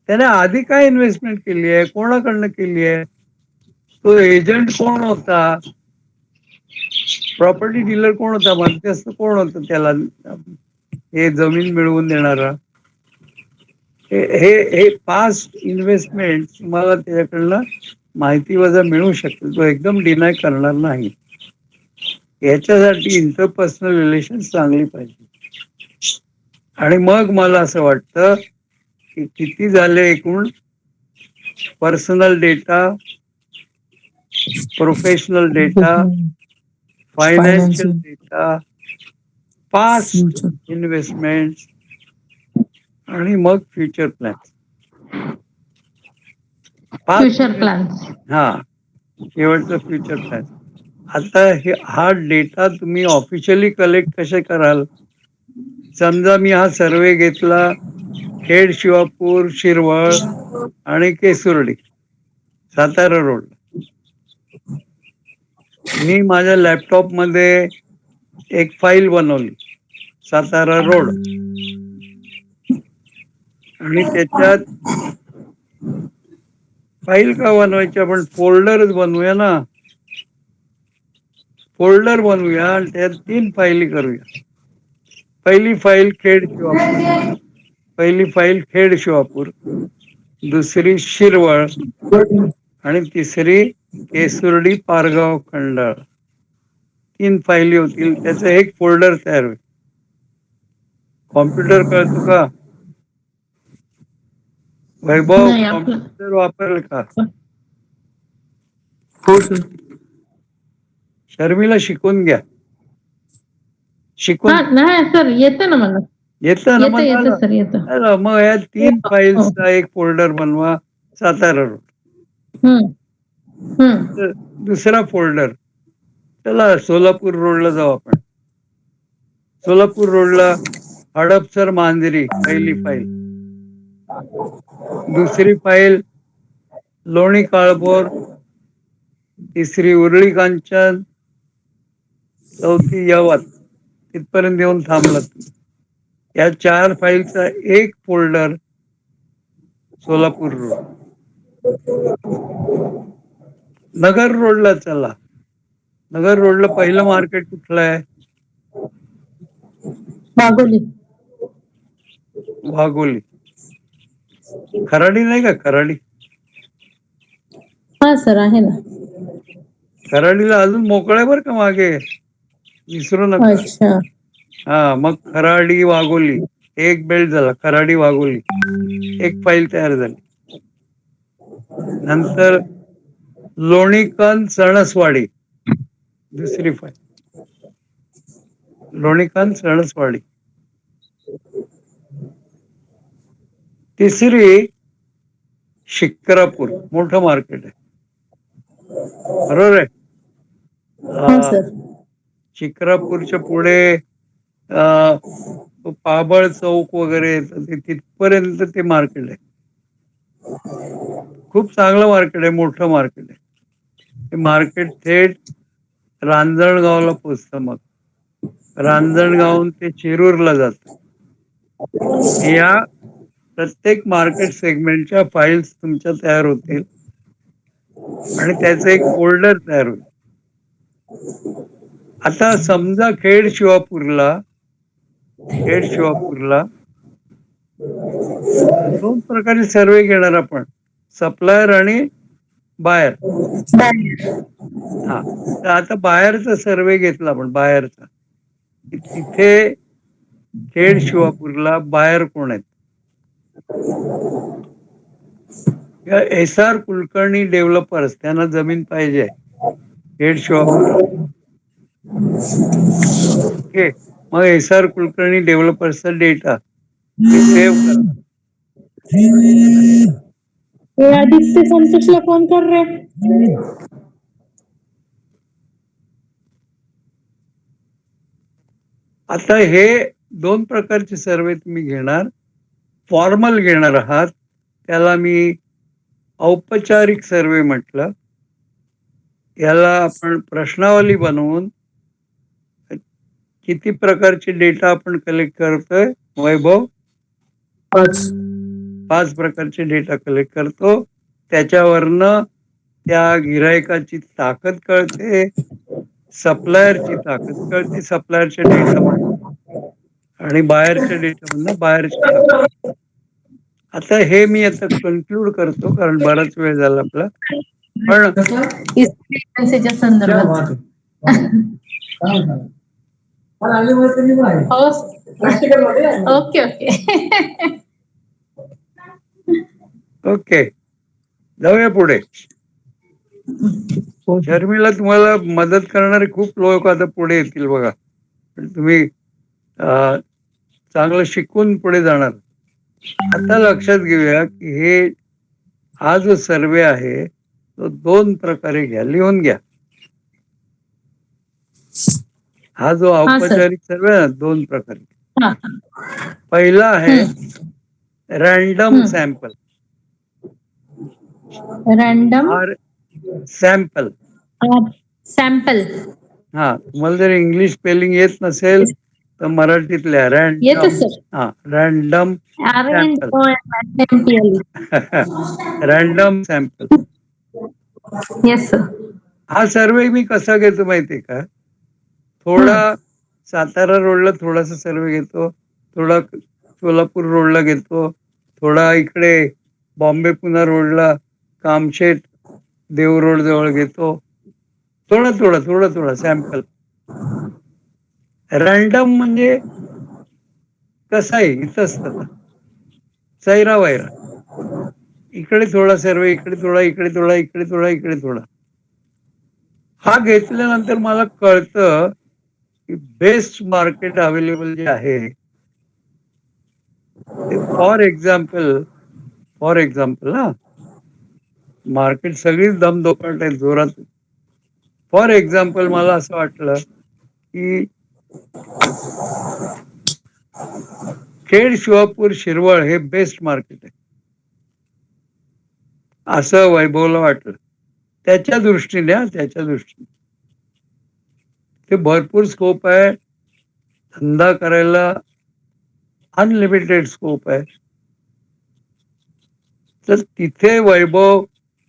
त्याने आधी काय इन्व्हेस्टमेंट केली आहे, कोणाकडनं केली आहे, तो एजंट कोण होता, प्रॉपर्टी डीलर कोण होता, मध्यस्थ कोण होता त्याला हे जमीन मिळवून देणारा. हे पास्ट इन्व्हेस्टमेंट तुम्हाला त्याच्याकडनं माहिती वजा मिळू शकते, तो एकदम डिनाय करणार नाही. याच्यासाठी इंटरपर्सनल रिलेशन चांगली पाहिजे. आणि मग मला असं वाटतं की किती झाले एकूण, personal data, professional data, financial data, past future. Investment आणि मग फ्युचर प्लॅन. Future plan. हा, शेवटचं फ्युचर प्लॅन. आता हा डेटा तुम्ही ऑफिशियली कलेक्ट कसे कराल? समजा मी हा सर्वे घेतला खेड, शिवापूर, शिरवळ आणि केसुर्डी, सातारा रोड. मी माझ्या लॅपटॉप मध्ये एक फाईल बनवली, सातारा रोड, आणि त्याच्यात फाईल का बनवायची, आपण फोल्डरच बनवूया ना. फोल्डर बनवूया आणि त्यात 3 फाईली करूया. पहिली फाईल खेड शिवापूर, दुसरी शिरवळ आणि तिसरी केसुर्डी, पारगाव, खंडाळ. 3 फाईली होतील, त्याचं एक फोल्डर तयार होईल. कॉम्प्युटर कळतो का वैभव? नाही कॉम्प्युटर वापरेल का? हो सर. शर्मीला शिकून घ्या. हा नाही सर, येतं ना मला. येतं ना? मग येतं सर, येतं. मग या 3 फाईल्सचा एक फोल्डर बनवा, सातारा रोड. दुसरा फोल्डर, चला सोलापूर रोडला जाऊ आपण. सोलापूर रोडला हडपसर, मांजरी, पहिली फाईल. दुसरी फाईल लोणी, काळभोर. तिसरी उरळी कांचन. चौथी यवत. तिथपर्यंत येऊन थांबलात. या 4 फाईलचा एक फोल्डर सोलापूर रोड. नगर रोडला चला. नगर रोडला पहिलं मार्केट कुठलं आहे? वाघोली. खराडी नाही का? खराडी. हा सर, आहे ना. खराडीला अजून मोकळ्या बरं का मागे, विसरू नका. अच्छा. हा, मग खराडी, वाघोली एक बेल्ट झाला. खराडी, वाघोली एक फाईल तयार झाली. नंतर लोणीकन, सणसवाडी दुसरी फाईल. लोणीकन, सणसवाडी. तिसरी शिक्रापूर, मोठं मार्केट आहे. बरोबर आहे? शिक्रापूरच्या पुढे पाबळ चौक वगैरे तिथपर्यंत ते मार्केट आहे. खूप चांगलं मार्केट आहे, मोठं मार्केट आहे. ते मार्केट थेट रांजणगावला पोचतं. मग रांजणगावून ते शिरूरला जातं. या प्रत्येक मार्केट सेगमेंटच्या फाईल्स तुमच्या तयार होतील आणि त्याचं एक फोल्डर तयार होईल. आता समजा खेड शिवापूरला 2 प्रकारे सर्वे घेणार आपण, सप्लायर आणि बायर. हा, तर आता बायरचा सर्वे घेतला आपण. बायरचा तिथे खेड शिवापूरला बायर कोण आहेत SR कुलकर्णी डेव्हलपर्स, त्यांना जमीन पाहिजे खेड शिवापूरला. ओके, मग SR कुलकर्णी डेव्हलपर्सचा डेटा सेव्ह करा. आदित्य संतोषला फोन कर रे. आता हे दोन प्रकारचे सर्वे तुम्ही घेणार. फॉर्मल घेणार आहात, त्याला मी औपचारिक सर्वे म्हटलं. याला आपण प्रश्नावली बनवून किती प्रकारचे डेटा आपण कलेक्ट करतोय वैभव? 5 प्रकारचे डेटा कलेक्ट करतो. त्याच्यावरनं त्या गिरायकाची ताकद कळते, सप्लायरची ताकद कळते सप्लायरच्या डेटामधून, आणि बाहेरच्या डेटामधून बाहेरची ताकद. आता हे मी आता कन्क्लूड करतो कारण बराच वेळ झाला आपला. पण इस्त्रीच्या संदर्भात ओके ओके ओके, जाऊया पुढे. शर्मिला, तुम्हाला मदत करणारे खूप लोक आता पुढे येतील बघा. तुम्ही चांगलं शिकून पुढे जाणार. आता लक्षात घेऊया की हा जो सर्वे आहे तो 2 प्रकारे घ्या, लिहून घ्या. हा जो औपचारिक सर्वे आहे ना, 2 प्रकारे. पहिला आहे रॅन्डम सॅम्पल. Random sample. हा, तुम्हाला जर इंग्लिश स्पेलिंग येत नसेल तर मराठीतल्या random sample. Random sample. Yes sir. हा सर्वे मी कसा घेतो माहितीये का? थोडा सातारा रोडला थोडासा सर्वे घेतो, थोडा सोलापूर रोडला घेतो, थोडा इकडे बॉम्बे पुणा रोडला कामशेत देव रोड जवळ घेतो. थोडा थोडा थोडा थोडा सॅम्पल. रॅन्डम म्हणजे कसा आहे, इतस्तता, सैरा वैरा. इकडे थोडा सर्वे, इकडे थोडा, इकडे थोडा, इकडे थोडा, इकडे थोडा. हा घेतल्यानंतर मला कळतं की बेस्ट मार्केट अवेलेबल जे आहे ते फॉर एक्झाम्पल हा, मार्केट सगळीच दमदोकाट आहे, जोरात. फॉर एक्झाम्पल मला असं वाटलं की खेड शिवापूर शिरवळ हे बेस्ट मार्केट आहे असं वैभवला वाटलं. त्याच्या दृष्टीने ते भरपूर स्कोप आहे, धंदा करायला अनलिमिटेड स्कोप आहे. तर तिथे वैभव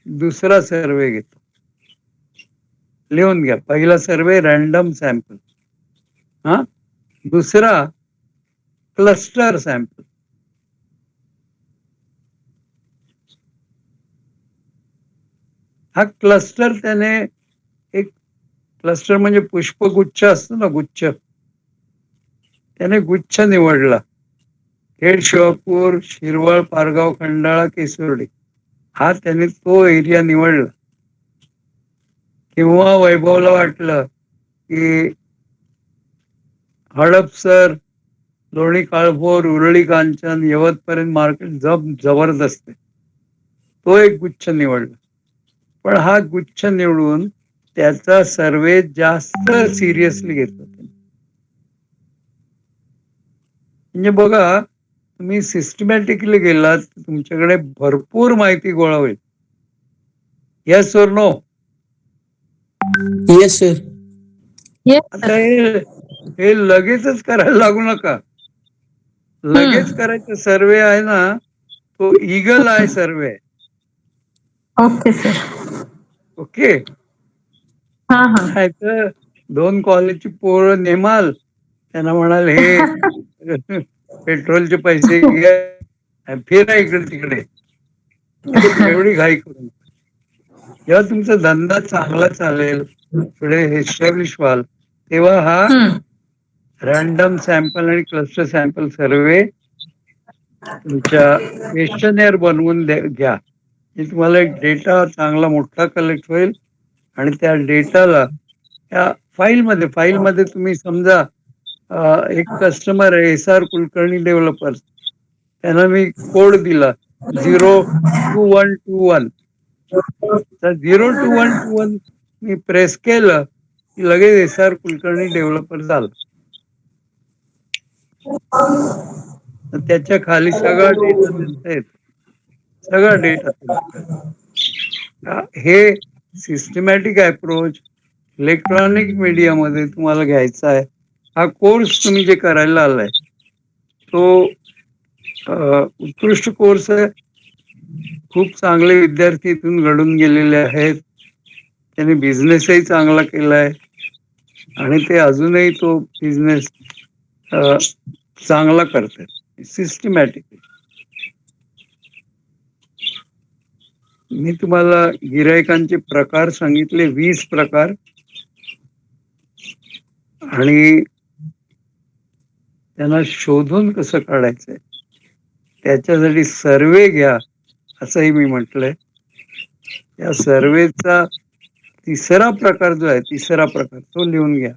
दुसरा सर्वे घेतो. लिहून घ्या. पहिला सर्वे रॅन्डम सॅम्पल, हा. दुसरा क्लस्टर सॅम्पल. हा क्लस्टर त्याने एक क्लस्टर म्हणजे पुष्पगुच्छ असतो ना, गुच्छ. त्याने गुच्छ निवडला. खेड शिवापूर, शिरवळ, पारगाव, खंडाळा, केसुर्डी हा त्याने तो एरिया निवडला. किंवा वैभवला वाटलं की हडपसर, लोणी काळभोर, उरळी कांचन, यवतपर्यंत मार्केट जबरदस्त आहे, तो एक गुच्छ निवडला. पण हा गुच्छ निवडून त्याचा सर्वे जास्त सिरियसली घेतला. म्हणजे बघा, तुम्ही सिस्टमॅटिकली गेलात तुमच्याकडे भरपूर माहिती गोळा होईल. येस और नो? Yes sir. आता हे लगेचच करायला लागू नका. लगेच करायचा सर्वे आहे ना, तो eagle I survey. Okay sir. Okay. नाहीतर 2 कॉलेजची पोरं नेमाल, त्यांना म्हणाल हे पेट्रोलचे पैसे घ्या, फिरा इकडे तिकडे. एवढी घाई करून जेव्हा तुमचा धंदा चांगला चालेल, पुढे एस्टॅब्लिश व्हाल, तेव्हा हा रॅन्डम सॅम्पल आणि क्लस्टर सॅम्पल सर्वे तुमच्या क्वेश्चनेअर बनवून घ्या. की तुम्हाला एक डेटा चांगला मोठा कलेक्ट होईल आणि त्या डेटाला त्या फाईलमध्ये तुम्ही समजा एक कस्टमर आहे SR कुलकर्णी डेव्हलपर्स, त्यांना मी कोड दिला 02121, तर 02121 मी प्रेस केलं की लगेच SR कुलकर्णी डेव्हलपर झालं. तर त्याच्या खाली सगळा डेटा त्यांचा येतो, सगळा डेटा त्यांचा. हे सिस्टमॅटिक अप्रोच इलेक्ट्रॉनिक मीडियामध्ये तुम्हाला घ्यायचा आहे. हा कोर्स तुम्ही जे करायला आलाय तो उत्कृष्ट कोर्स आहे. खूप चांगले विद्यार्थी इथून घडून गेलेले आहेत. त्यांनी बिझनेसही चांगला केलाय आणि ते अजूनही तो बिझनेस चांगला करतात सिस्टमॅटिक. मी तुम्हाला गिरायकांचे प्रकार सांगितले, 20 प्रकार, आणि त्यांना शोधून कसं काढायचंय त्याच्यासाठी सर्वे घ्या असंही मी म्हटलंय. या सर्वेचा तिसरा प्रकार जो आहे, तिसरा प्रकार तो लिहून घ्या.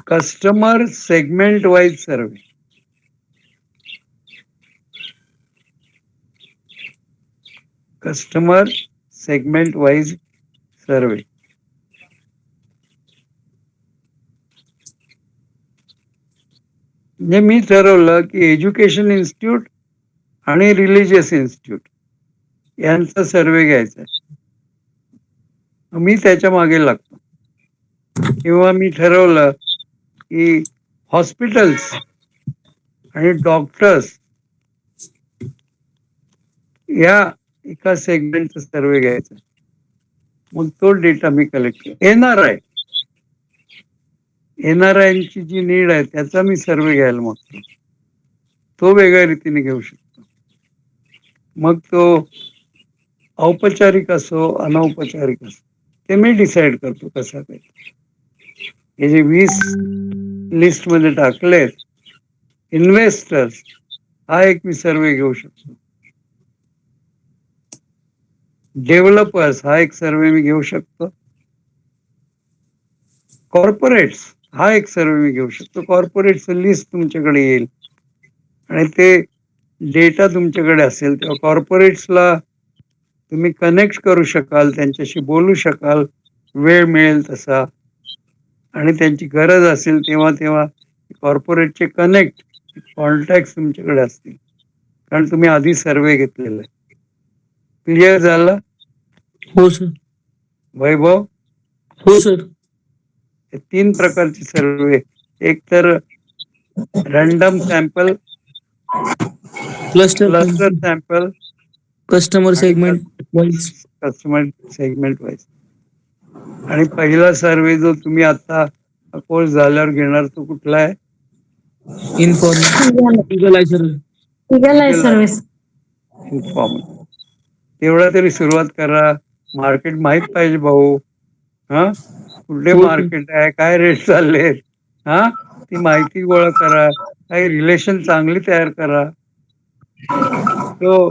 कस्टमर सेगमेंट वाईज सर्वे. कस्टमर सेगमेंट वाईज सर्वे. म्हणजे मी ठरवलं की एज्युकेशन इन्स्टिट्यूट आणि रिलिजियस इन्स्टिट्यूट यांचा सर्वे घ्यायचा. मी त्याच्या मागे लागतो. किंवा मी ठरवलं की हॉस्पिटल्स आणि डॉक्टर्स या एका सेगमेंटचा सर्वे घ्यायचा. मग तो डेटा मी कलेक्ट केला. NRIंची जी नीड आहे त्याचा मी सर्वे घ्यायला मागतो. तो वेगळ्या रीतीने घेऊ शकतो. मग तो औपचारिक असो अनौपचारिक असो ते मी डिसाईड करतो कसा काय. हे जे 20 लिस्ट मध्ये टाकलेत, इन्व्हेस्टर्स हा एक मी सर्वे घेऊ शकतो. डेव्हलपर्स हा एक सर्वे मी घेऊ शकतो. कॉर्पोरेट्स हा एक सर्वे मी घेऊ शकतो. कॉर्पोरेटचं लिस्ट तुमच्याकडे येईल आणि ते डेटा तुमच्याकडे असेल तेव्हा कॉर्पोरेट्सला तुम्ही कनेक्ट करू शकाल, त्यांच्याशी बोलू शकाल वेळ मिळेल तसा, आणि त्यांची गरज असेल तेव्हा तेव्हा कॉर्पोरेटचे कॉन्टॅक्ट तुमच्याकडे असतील, कारण तुम्ही आधी सर्वे घेतलेला आहे. क्लिअर झालं? हो सर. वैभव? हो सर. 3 प्रकारचे सर्वे. एक तर random sample, cluster sample customer आणि segment wise. Customer segment wise. आणि पहिला सर्वे जो तुम्ही आता कोर्स झाल्यावर घेणार तो कुठला आहे? सर्व्हिस. इन्फॉर्मल. तेवढा तरी सुरुवात करा. मार्केट माहित पाहिजे भाऊ. हा, कुठले मार्केट आहे, काय रेट चाललेत, हा, ती माहिती गोळा करा. काही रिलेशन चांगली तयार करा. तो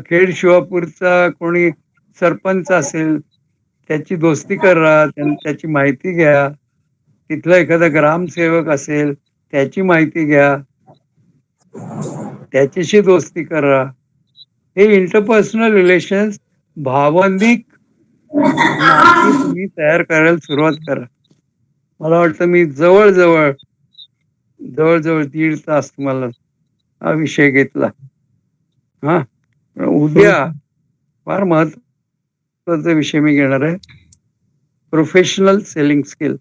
खेड शिवापूरचा कोणी सरपंच असेल त्याची दोस्ती करा, त्याची माहिती घ्या. तिथला एखादा ग्रामसेवक असेल त्याची माहिती घ्या, त्याच्याशी दोस्ती करा. हे इंटरपर्सनल रिलेशन्स, भावनिक नाती तुम्ही तयार करायला सुरुवात करा. मला वाटतं मी जवळजवळ 1.5 तास तुम्हाला हा विषय घेतला. हा, उद्या फार महत्वाचा विषय मी घेणार आहे, प्रोफेशनल सेलिंग स्किल.